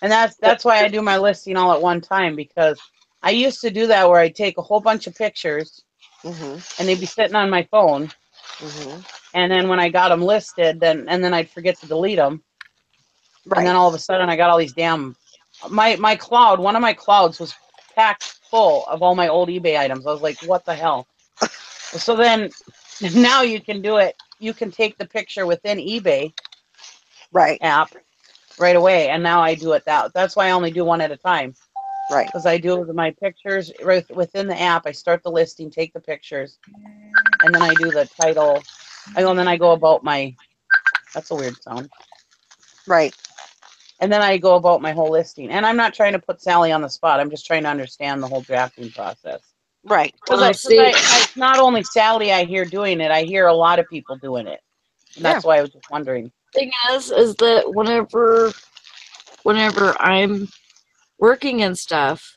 And that's why I do my listing all at one time, because I used to do that where I'd take a whole bunch of pictures mhm. and they'd be sitting on my phone. Mhm. And then when I got them listed, then I'd forget to delete them. And Right. then all of a sudden I got all these damn, my cloud, one of my clouds was packed full of all my old eBay items. I was like, what the hell? So then now you can do it. You can take the picture within eBay Right. app right away. And now I do it that's why I only do one at a time. Right. Because I do my pictures right within the app. I start the listing, take the pictures, and then I do the title. And then I go about my, that's a weird sound. Right. And then I go about my whole listing. And I'm not trying to put Sally on the spot. I'm just trying to understand the whole drafting process. Right. Because it's not only Sally I hear doing it. I hear a lot of people doing it. And that's why I was just wondering. Thing is that whenever I'm working and stuff,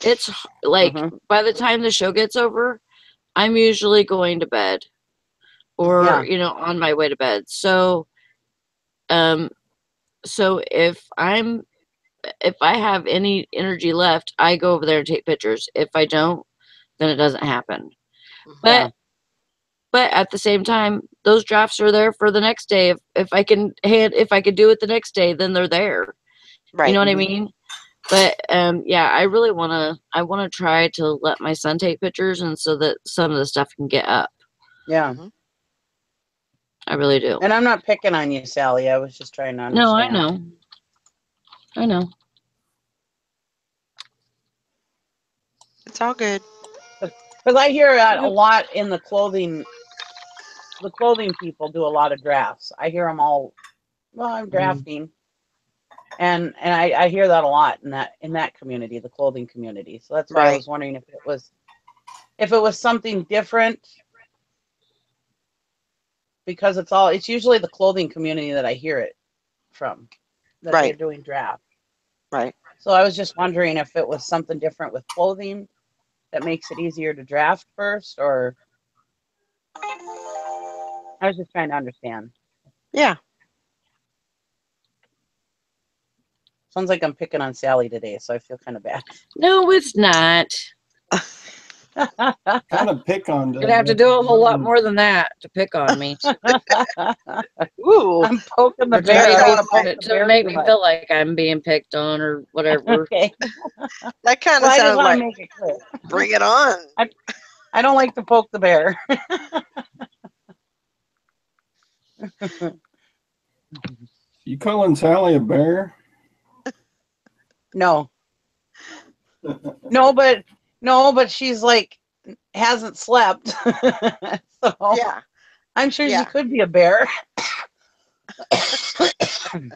it's like by the time the show gets over, I'm usually going to bed or you know, on my way to bed. So so if I have any energy left, I go over there and take pictures. If I don't, then it doesn't happen. But at the same time, those drafts are there for the next day. If I can do it the next day, then they're there. Right. You know what I mean? But yeah, I wanna try to let my son take pictures, and so that some of the stuff can get up. Yeah. I really do. And I'm not picking on you, Sally. I was just trying to understand. No, I know. I know. It's all good. Because I hear a lot in the clothing. The clothing people do a lot of drafts. I hear them all. Well, I'm drafting, and I hear that a lot in that community, the clothing community. So that's why I was wondering if it was something different. Because it's usually the clothing community that I hear it from, that they're doing draft. Right. So I was just wondering if it was something different with clothing that makes it easier to draft first, or I was just trying to understand. Yeah. Sounds like I'm picking on Sally today, so I feel kind of bad. No, it's not. Kind of pick on. You'd have to do a whole lot more than that to pick on me. Ooh, I'm poking the bear. To make me feel like I'm being picked on or whatever. Okay. That kind of sounds like, make it clear. Bring it on. I don't like to poke the bear. You calling Sally a bear? No. No, but she's like hasn't slept. So yeah. I'm sure she could be a bear. Because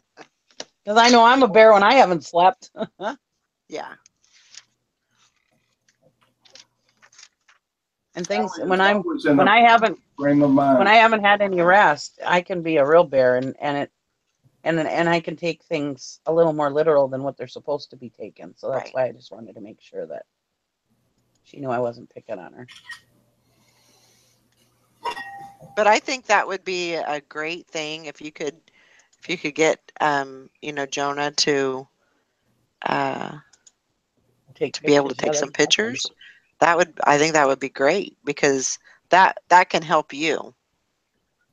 I know I'm a bear when I haven't slept. Yeah. And things when I haven't had any rest, I can be a real bear, and I can take things a little more literal than what they're supposed to be taken. So that's why I just wanted to make sure that she knew I wasn't picking on her. But I think that would be a great thing if you could get Jonah to be able to take some pictures. I think that would be great, because that can help you.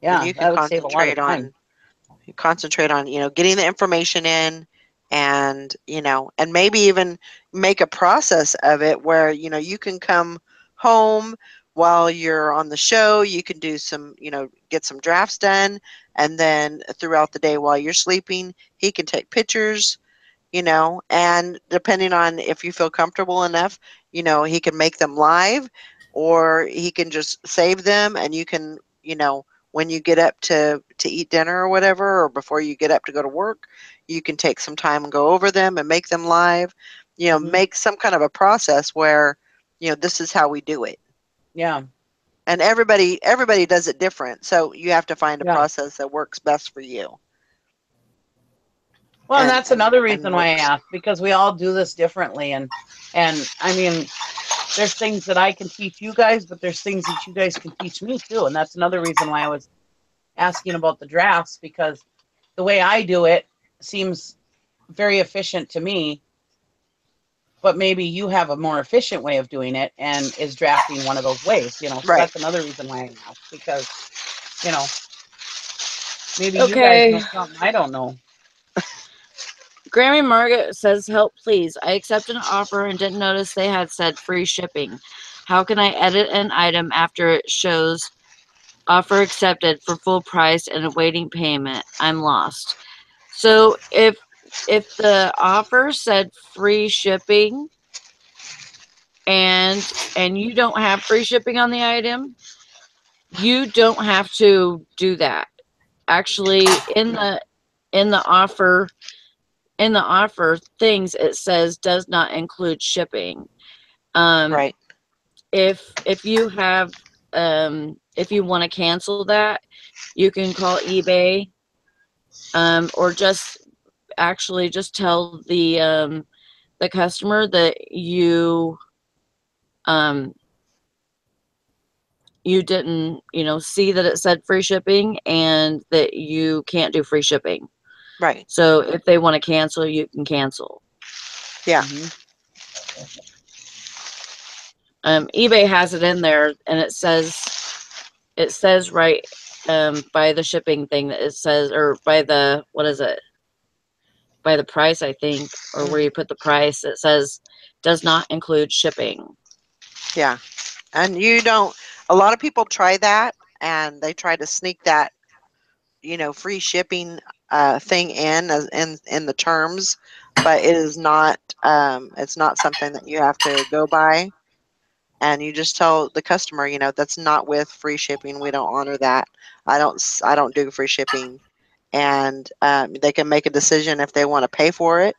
Yeah, and you can that would save a lot of time. Concentrate on getting the information in, and and maybe even make a process of it where you can come home while you're on the show. You can do some get some drafts done, and then throughout the day while you're sleeping, he can take pictures, and depending on if you feel comfortable enough, he can make them live, or he can just save them, and you can when you get up to eat dinner or whatever, or before you get up to go to work, you can take some time and go over them and make them live. Make some kind of a process where this is how we do it. Yeah. And everybody does it different, so you have to find a process that works best for you. Well, and that's another reason why I asked, because we all do this differently, and I mean, there's things that I can teach you guys, but there's things that you guys can teach me too. And that's another reason why I was asking about the drafts, because the way I do it seems very efficient to me, but maybe you have a more efficient way of doing it, and is drafting one of those ways, So that's another reason why I asked, because, maybe you guys know something I don't know. Grammy Margaret says, help please. I accepted an offer and didn't notice they had said free shipping. How can I edit an item after it shows offer accepted for full price and awaiting payment? I'm lost. So if the offer said free shipping and you don't have free shipping on the item, you don't have to do that. Actually, in the offer things, it says does not include shipping. Right. if you have if you want to cancel that, you can call eBay, or just actually just tell the customer that you you didn't, you know, see that it said free shipping and that you can't do free shipping. Right. So if they want to cancel, you can cancel. Yeah. eBay has it in there, and it says right by the shipping thing that it says, or by the, what is it? By the price, I think, or where you put the price, it says does not include shipping. Yeah. And you don't, a lot of people try that, and they try to sneak that, you know, free shipping thing in as in the terms, but it is not, it's not something that you have to go by. And you just tell the customer, you know, that's not with free shipping. We don't honor that. I don't do free shipping. And they can make a decision if they want to pay for it,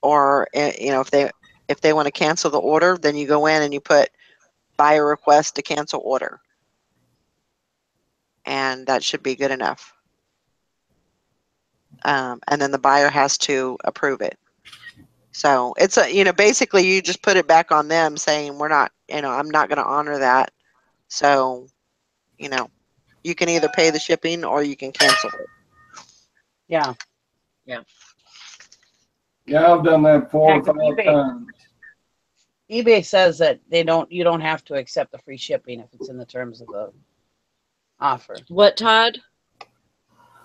or you know, if they want to cancel the order, then you go in and you put buyer request to cancel order, and that should be good enough. And then the buyer has to approve it. So it's a, you know, basically you just put it back on them, saying we're not, you know, I'm not going to honor that. So, you know, you can either pay the shipping or you can cancel it. Yeah. Yeah. Yeah, I've done that 4 or 5 eBay, times. eBay says that you don't have to accept the free shipping if it's in the terms of the offer. What, Todd?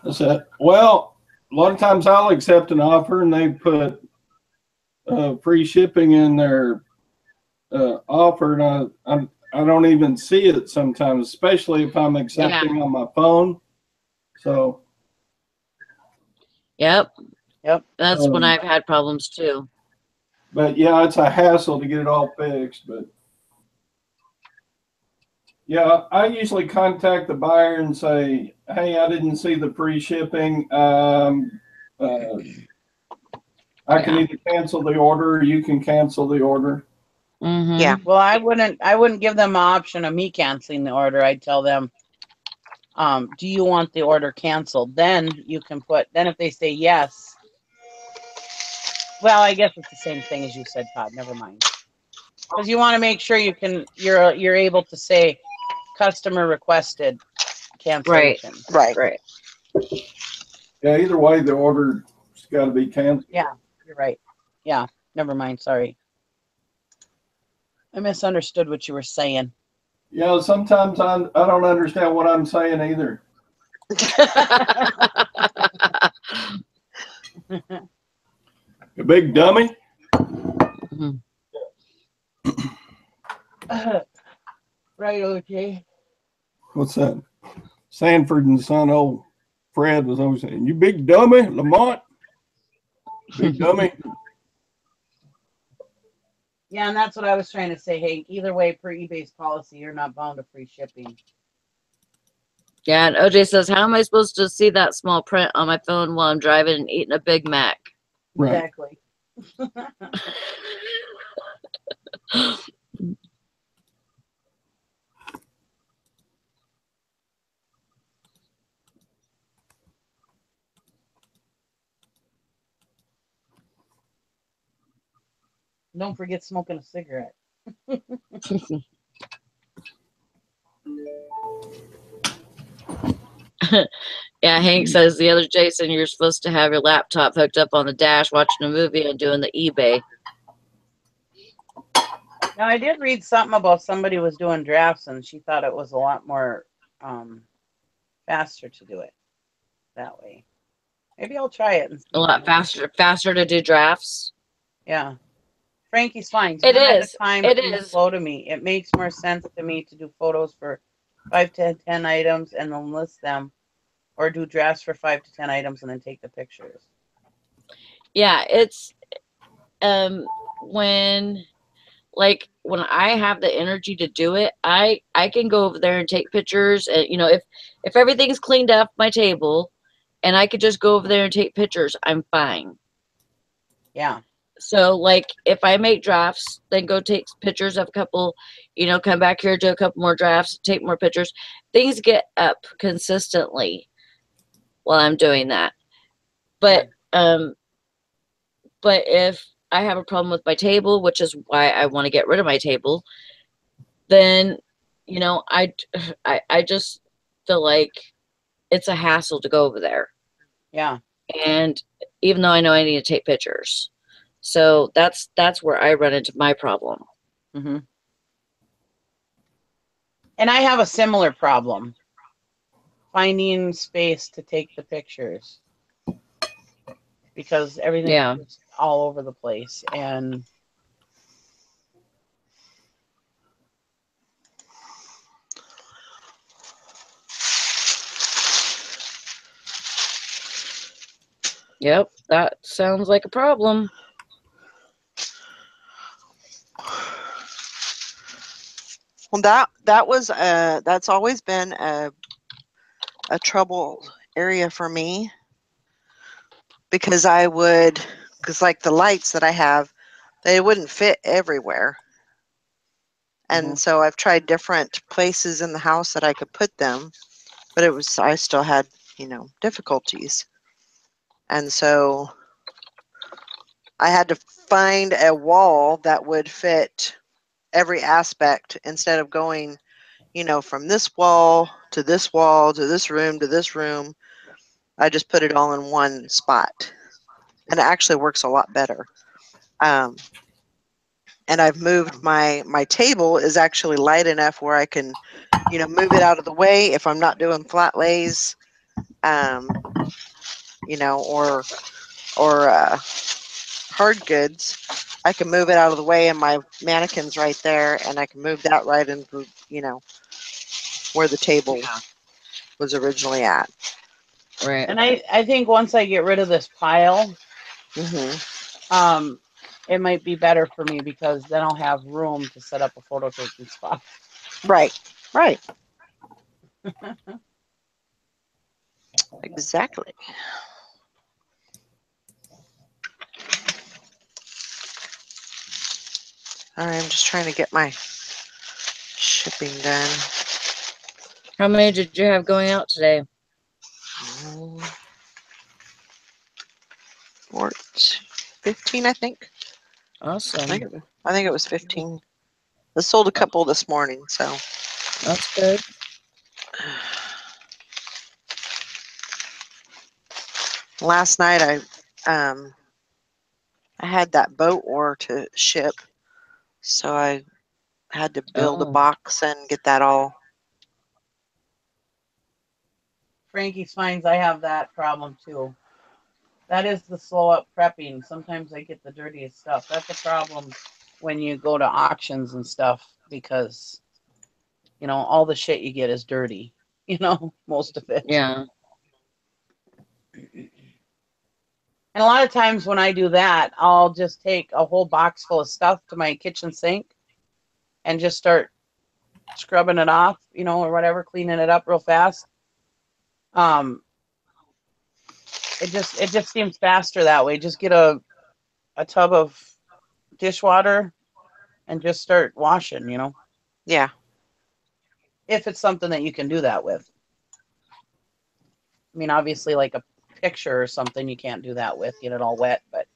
I said, well, a lot of times I'll accept an offer and they put free shipping in their offer, and I don't even see it sometimes, especially if I'm accepting on my phone. So. Yep. That's when I've had problems too. But yeah, it's a hassle to get it all fixed. But yeah, I usually contact the buyer and say, hey, I didn't see the free shipping. I can either cancel the order or you can cancel the order. Yeah. Well, I wouldn't give them an option of me canceling the order. I'd tell them, do you want the order canceled? Then you can put, then if they say yes, well, I guess it's the same thing as you said, Todd. Never mind. Because you want to make sure you're able to say customer requested cancellation. Right. Yeah, either way, the order's got to be canceled. Yeah, you're right. Yeah, never mind. Sorry. I misunderstood what you were saying. Yeah, sometimes I don't understand what I'm saying either. You big dummy. Right, okay. What's that? Sanford and Son, old Fred was always saying, you big dummy, Lamont. Big dummy. Yeah, and that's what I was trying to say. Hey, either way, per eBay's policy, you're not bound to free shipping. Yeah, and OJ says, how am I supposed to see that small print on my phone while I'm driving and eating a Big Mac? Right. Exactly. Don't forget smoking a cigarette. Yeah, Hank says the other Jason, you're supposed to have your laptop hooked up on the dash, watching a movie and doing the eBay. Now, I did read something about somebody was doing drafts, and she thought it was a lot more faster to do it that way. Maybe I'll try it. And see. A lot faster to do drafts. Yeah. Frankie's fine. It is. It is slow to me. It makes more sense to me to do photos for 5 to 10 items and then list them, or do drafts for 5 to 10 items and then take the pictures. Yeah, it's when I have the energy to do it, I can go over there and take pictures, and you know, if everything's cleaned up my table and I could just go over there and take pictures, I'm fine. Yeah. So like if I make drafts, then go take pictures of a couple, you know, come back here, do a couple more drafts, take more pictures. Things get up consistently while I'm doing that. But but if I have a problem with my table, which is why I want to get rid of my table, then you know, I just feel like it's a hassle to go over there. Yeah. And even though I know I need to take pictures. So that's where I run into my problem. Mm-hmm. And I have a similar problem. Finding space to take the pictures. Because everything's just all over the place. And yep, that sounds like a problem. Well, that's always been a trouble area for me, because like the lights that I have, they wouldn't fit everywhere. And so I've tried different places in the house that I could put them, but I still had, you know, difficulties. And so I had to find a wall that would fit every aspect, instead of going, you know, from this wall to this wall to this room to this room. I just put it all in one spot, and it actually works a lot better. And I've moved my table is actually light enough where I can, you know, move it out of the way if I'm not doing flat lays, you know, or hard goods. I can move it out of the way, and my mannequin's right there, and I can move that right into, you know, where the table was originally at. Right. And I think once I get rid of this pile, it might be better for me, because then I'll have room to set up a photo taking spot. Right. Exactly. All right, I'm just trying to get my shipping done. How many did you have going out today? 15, I think. Awesome. I think it was 15. I sold a couple this morning, so that's good. Last night I had that boat ore to ship, so I had to build a box and get that all. Frankie's finds I have that problem too. That is the slow up prepping. Sometimes I get the dirtiest stuff. That's a problem when you go to auctions and stuff, because, you know, all the shit you get is dirty, you know, most of it. Yeah. And a lot of times when I do that, I'll just take a whole box full of stuff to my kitchen sink and just start scrubbing it off, you know, or whatever, cleaning it up real fast. It just seems faster that way. Just get a tub of dishwater and just start washing, you know. Yeah. If it's something that you can do that with. I mean, obviously, like a picture or something, you can't do that with, get it all wet, but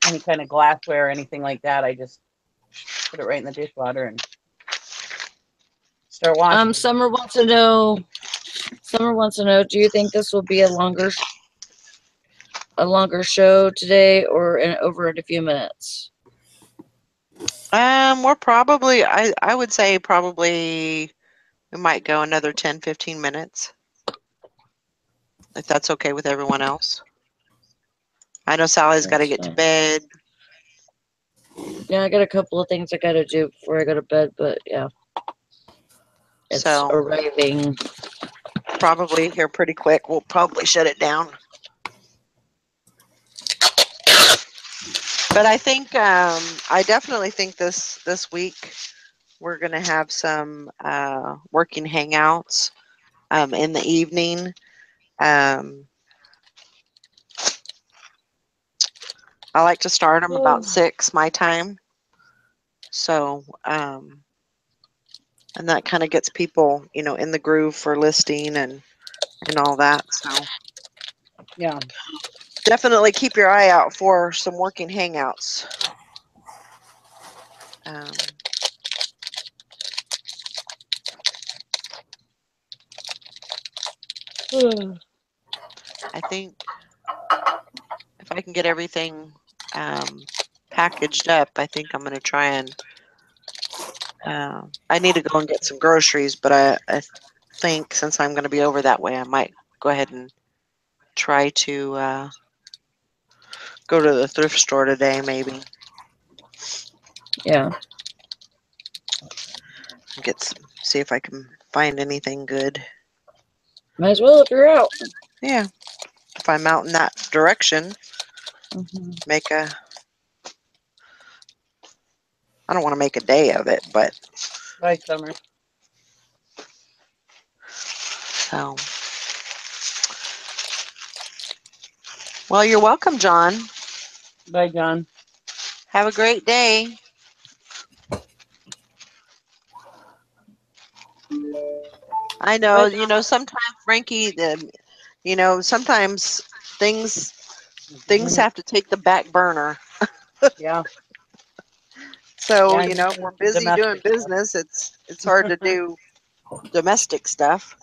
any kind of glassware or anything like that, I just put it right in the dishwater and start washing. Summer wants to know, do you think this will be a longer show today, or over in a few minutes? We're probably, I would say probably we might go another 10, 15 minutes. If that's okay with everyone else. I know Sally's got to get to bed. Yeah, I got a couple of things I got to do before I go to bed, but yeah. It's arriving. Probably here pretty quick. We'll probably shut it down. But I think, I definitely think this week we're going to have some working hangouts in the evening. I like to start them about 6 my time. So, and that kind of gets people, in the groove for listing and all that. So, Yeah. definitely keep your eye out for some working hangouts. I think if I can get everything packaged up, I think I'm going to try and I need to go and get some groceries, but I think since I'm going to be over that way, I might go ahead and try to go to the thrift store today, maybe. Yeah. See if I can find anything good. Might as well if you're out. Yeah. If I'm out in that direction, make a... I don't want to make a day of it, but... Bye, Summer. So... Well, you're welcome, John. Bye, John. Have a great day. I know, sometimes, Frankie, sometimes things have to take the back burner. Yeah. So, Yeah, we're busy doing business. It's hard to do domestic stuff.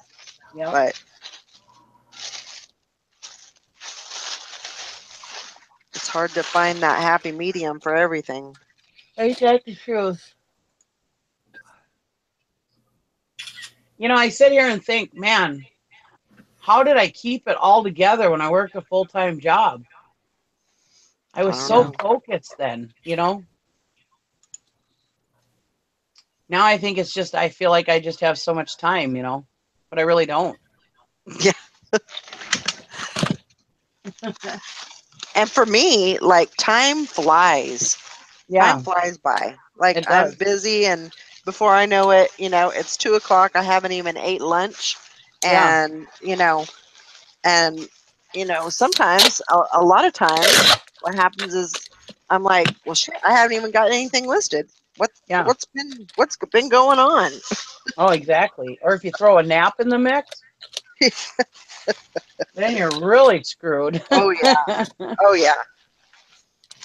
Yeah. But it's hard to find that happy medium for everything. Ain't that the truth? I sit here and think, man, how did I keep it all together when I worked a full-time job? I was so focused then, Now I think it's just, I feel like I just have so much time, but I really don't. Yeah. And for me, like, time flies. Yeah. Time flies by. Like, I'm busy, and before I know it, it's 2 o'clock. I haven't even ate lunch. And, sometimes, a lot of times, what happens is I'm like, well, shit, I haven't even got anything listed. What's been going on? Oh, exactly. Or if you throw a nap in the mix, then you're really screwed. Oh, yeah. Oh, yeah.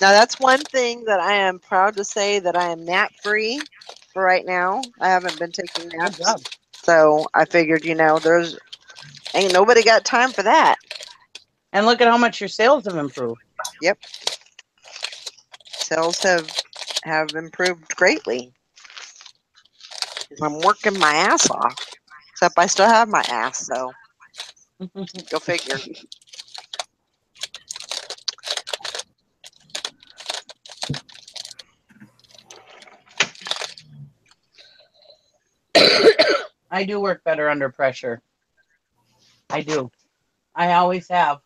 Now, that's one thing that I am proud to say, that I am nap-free for right now. I haven't been taking naps. Good job. So I figured, there's ain't nobody got time for that. And look at how much your sales have improved. Yep. Sales have improved greatly. I'm working my ass off. Except I still have my ass, so go figure. I do work better under pressure. I do. I always have.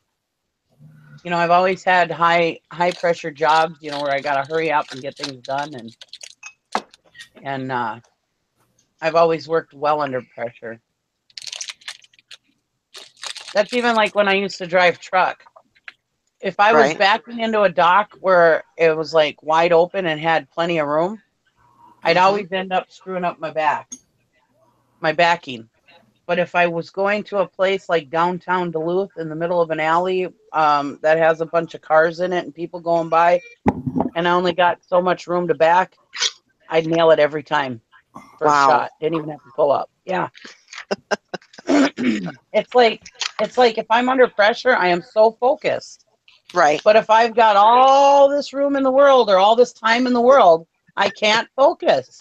I've always had high pressure jobs, where I got to hurry up and get things done, and I've always worked well under pressure. That's even like when I used to drive truck. If I was backing into a dock where it was like wide open and had plenty of room, I'd always end up screwing up my backing. But if I was going to a place like downtown Duluth in the middle of an alley that has a bunch of cars in it and people going by, and I only got so much room to back, I'd nail it every time. First shot. Didn't even have to pull up. Yeah. It's like if I'm under pressure, I am so focused. Right. But if I've got all this room in the world or all this time in the world, I can't focus.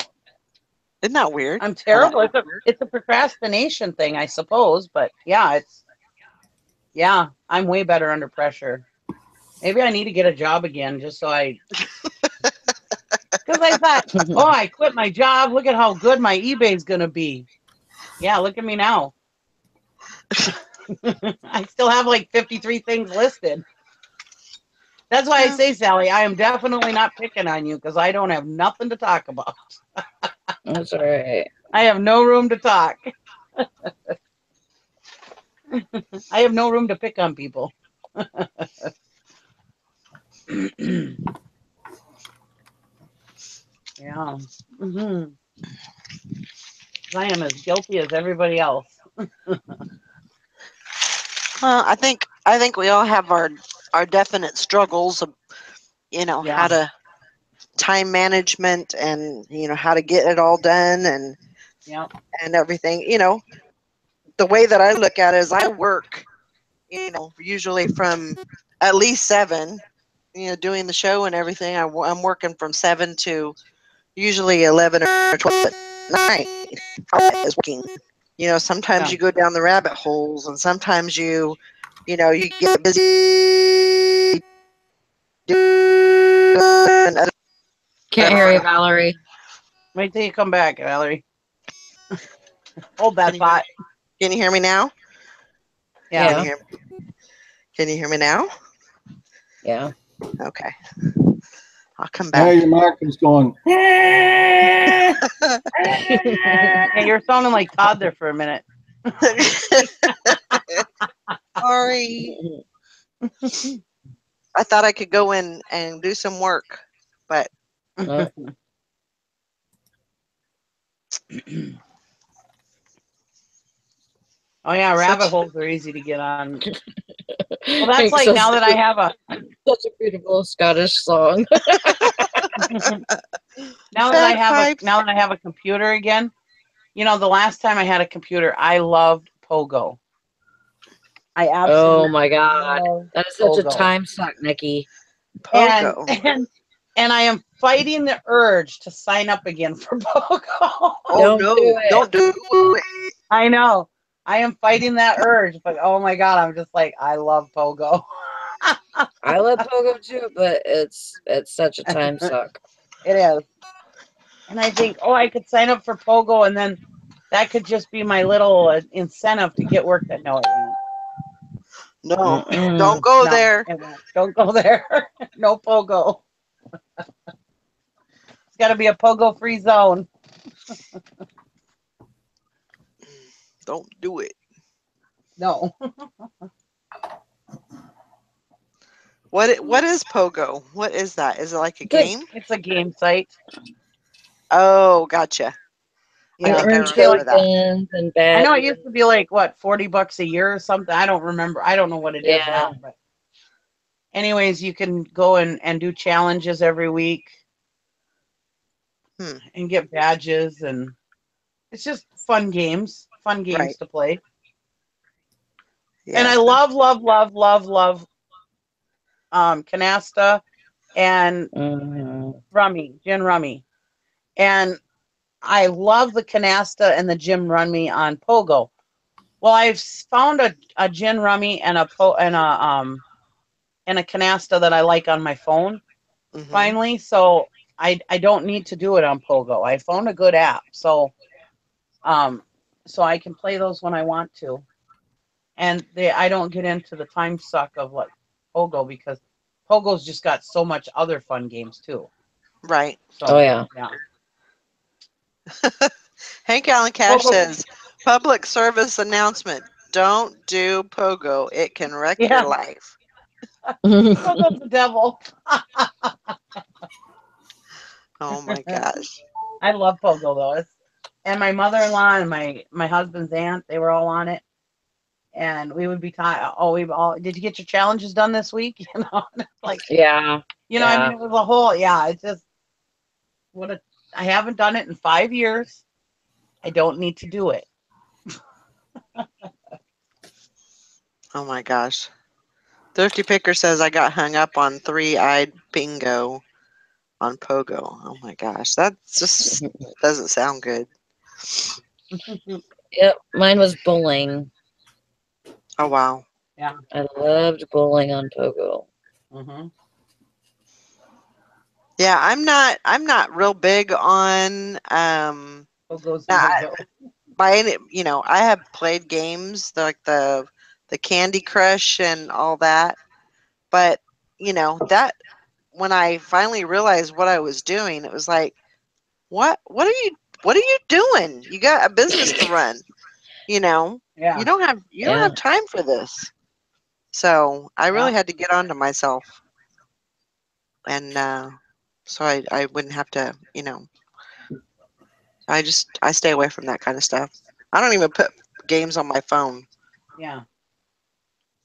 Isn't that weird? I'm terrible. It's a procrastination thing, I suppose. But yeah, I'm way better under pressure. Maybe I need to get a job again just so because I thought, oh, I quit my job. Look at how good my eBay's going to be. Yeah, look at me now. I still have like 53 things listed. That's why I say, Sally, I am definitely not picking on you because I don't have nothing to talk about. That's all right. I have no room to talk. I have no room to pick on people. Yeah. I am as guilty as everybody else. Well, I think we all have our definite struggles of, how to time management and, how to get it all done and everything. The way that I look at it is I work, usually from at least 7, doing the show and everything. I'm working from 7 to usually 11 or 12 at night. Is working. Sometimes you go down the rabbit holes, and sometimes you get busy doing other. Can't hear you, Valerie. Wait till you come back, Valerie. Hold that thought. Can you hear me now? Yeah. Can you hear me now? Yeah. Okay. I'll come Now back. your mic is going. Hey, you're sounding like Todd there for a minute. Sorry. I thought I could go in and do some work, but oh yeah, rabbit holes are easy to get on. Well, that's like now that I have such a beautiful Scottish song. now that I have a computer again. The last time I had a computer, I loved Pogo. I absolutely. Oh my God, that is such a time suck, Nikki. Pogo. And I am fighting the urge to sign up again for Pogo. Oh no! Don't do it. I know. I am fighting that urge, but oh my God, I'm just like, I love Pogo. I love Pogo too, but it's such a time suck. It is. And I think, I could sign up for Pogo, and then that could just be my little incentive to get work. That no, it won't. No, don't go there. It won't. Don't go there. No Pogo. It's got to be a Pogo-free zone. Don't do it. No. What is Pogo? What is that? Is it like a game? It's a game site. Oh, gotcha. Yeah, I think I remember that. And I know it used to be like what, $40 a year or something. I don't remember. I don't know what it is now. But anyways, you can go and do challenges every week and get badges, and it's just fun games to play. Yeah. And I love canasta and gin rummy. And I love the canasta and the gin rummy on Pogo. Well, I've found a gin rummy and a canasta that I like on my phone finally. So I don't need to do it on Pogo. I found a good app, so I can play those when I want to, and I don't get into the time suck of like Pogo, because Pogo's just got so much other fun games too. Right. So, yeah. Hank Allen Cash says, public service announcement: don't do Pogo. It can wreck your life. Pogo's the devil. Oh my gosh. I love Pogo though. And my mother-in-law and my husband's aunt, they were all on it. And we would be did you get your challenges done this week? Like, yeah. I mean, it was a whole, it's just, I haven't done it in 5 years. I don't need to do it. Oh my gosh. Thrifty Picker says, I got hung up on 3-eyed bingo on Pogo. Oh my gosh. That just doesn't sound good. Yep. Mine was bowling. Oh, wow. Yeah. I loved bowling on Pogo. Yeah, I'm not real big on Pogo's by any, I have played games like the Candy Crush and all that, but that when I finally realized what I was doing, it was like, what are you doing? You got a business to run, Yeah. You don't have time for this. So I really had to get onto myself. and so I wouldn't have to, you know. I stay away from that kind of stuff. I don't even put games on my phone. Yeah.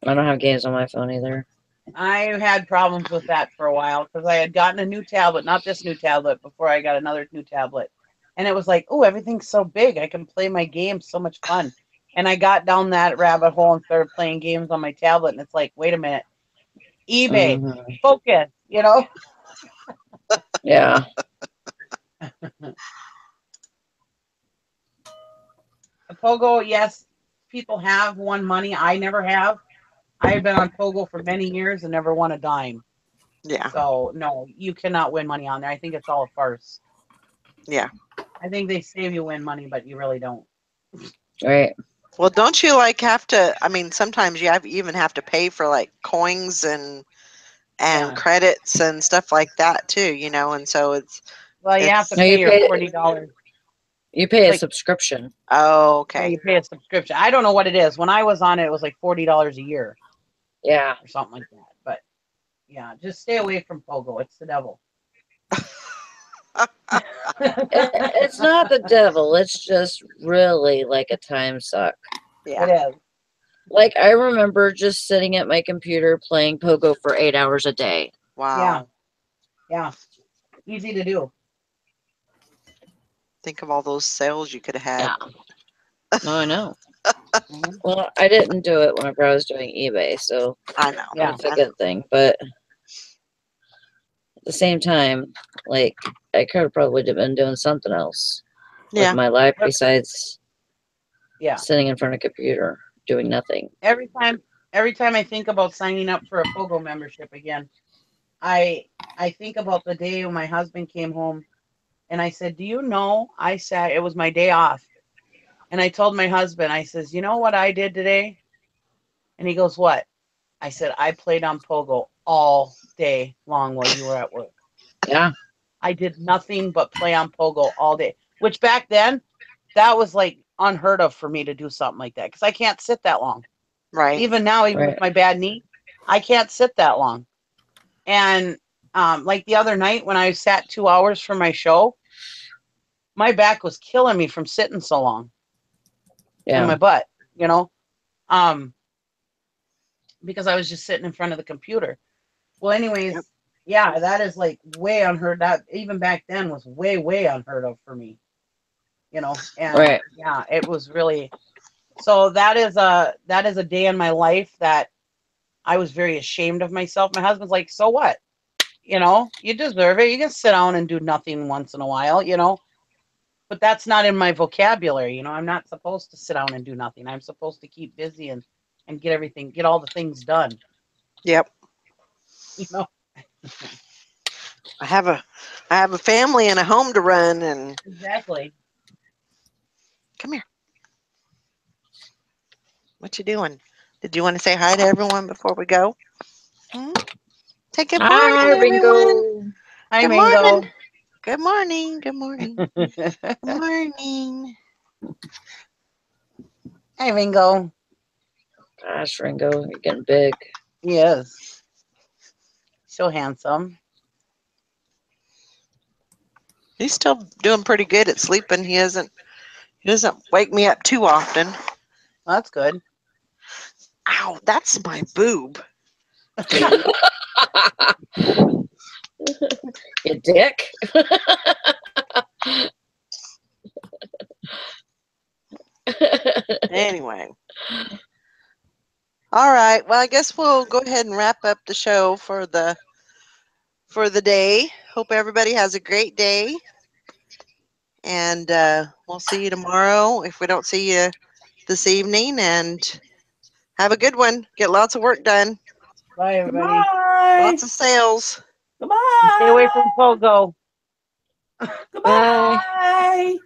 I don't have games on my phone either. I had problems with that for a while because I had gotten a new tablet, not this new tablet, before I got another new tablet. And it was like, oh, everything's so big. I can play my games, so much fun. And I got down that rabbit hole and started playing games on my tablet. And it's like, wait a minute, eBay, focus, you know? Yeah. Pogo, yes, people have won money. I never have. I have been on Pogo for many years and never won a dime. Yeah. So, no, you cannot win money on there. I think it's all a farce. Yeah. I think they say you win money, but you really don't. Right. Well, don't you like have to? I mean, sometimes you even have to pay for like coins and Yeah. credits and stuff like that too. You know, and so it's. Well, you have to No, pay you your pay- $40. You pay a Like- subscription. Oh, Yeah, okay. you pay a subscription. I don't know what it is. When I was on it, it was like $40 a year Yeah. or something like that. But yeah, just stay away from Pogo. It's the devil. It's not the devil. It's just really like a time suck. Yeah. It is. Like, I remember just sitting at my computer playing Pogo for 8 hours a day. Wow. Yeah. Easy to do. Think of all those sales you could have had. Yeah. No, I know. Mhm. Well, I didn't do it whenever I was doing eBay, so I know. Yeah. that's a good thing. But at the same time, like, I could have probably been doing something else Yeah. with my life besides Yeah. sitting in front of a computer doing nothing. Every time I think about signing up for a Pogo membership again, I think about the day when my husband came home and I said, "Do you know?" I said it was my day off. And I told my husband, I says, "You know what I did today?" And he goes, "What?" I said, "I played on Pogo all day long while you were at work. Yeah. I did nothing but play on Pogo all day." Which back then, that was like unheard of for me to do something like that because I can't sit that long. Right. Even now, even Right. with my bad knee, I can't sit that long. And like the other night when I sat 2 hours for my show, my back was killing me from sitting so long. Yeah. In my butt, you know, because I was just sitting in front of the computer. Well, anyways, Yep. yeah, that is like way unheard. That even back then was way unheard of for me, you know. And Right. yeah, it was really. So that is a day in my life that I was very ashamed of myself. My husband's like, "So what? You know, you deserve it. You can sit down and do nothing once in a while, you know." But that's not in my vocabulary, you know. I'm not supposed to sit down and do nothing. I'm supposed to keep busy and get all the things done, Yep. you know. I have a family and a home to run, and Exactly. come here. What you doing? Did you want to say hi to everyone before we go? Hmm? Say good morning, Hi, everyone. Ringo. Hi, Good Mingo. morning. Good morning. Good morning. Good morning. Hi, Mingo. Gosh, Ringo, you're getting big. Yes. So handsome. He's still doing pretty good at sleeping. He doesn't wake me up too often. Well, that's good. Ow, that's my boob. You dick. Anyway. All right. Well, I guess we'll go ahead and wrap up the show for the day. Hope everybody has a great day. And we'll see you tomorrow if we don't see you this evening. And have a good one. Get lots of work done. Bye, everybody. Goodbye. Lots of sales. Goodbye. Stay away from Pogo. Goodbye.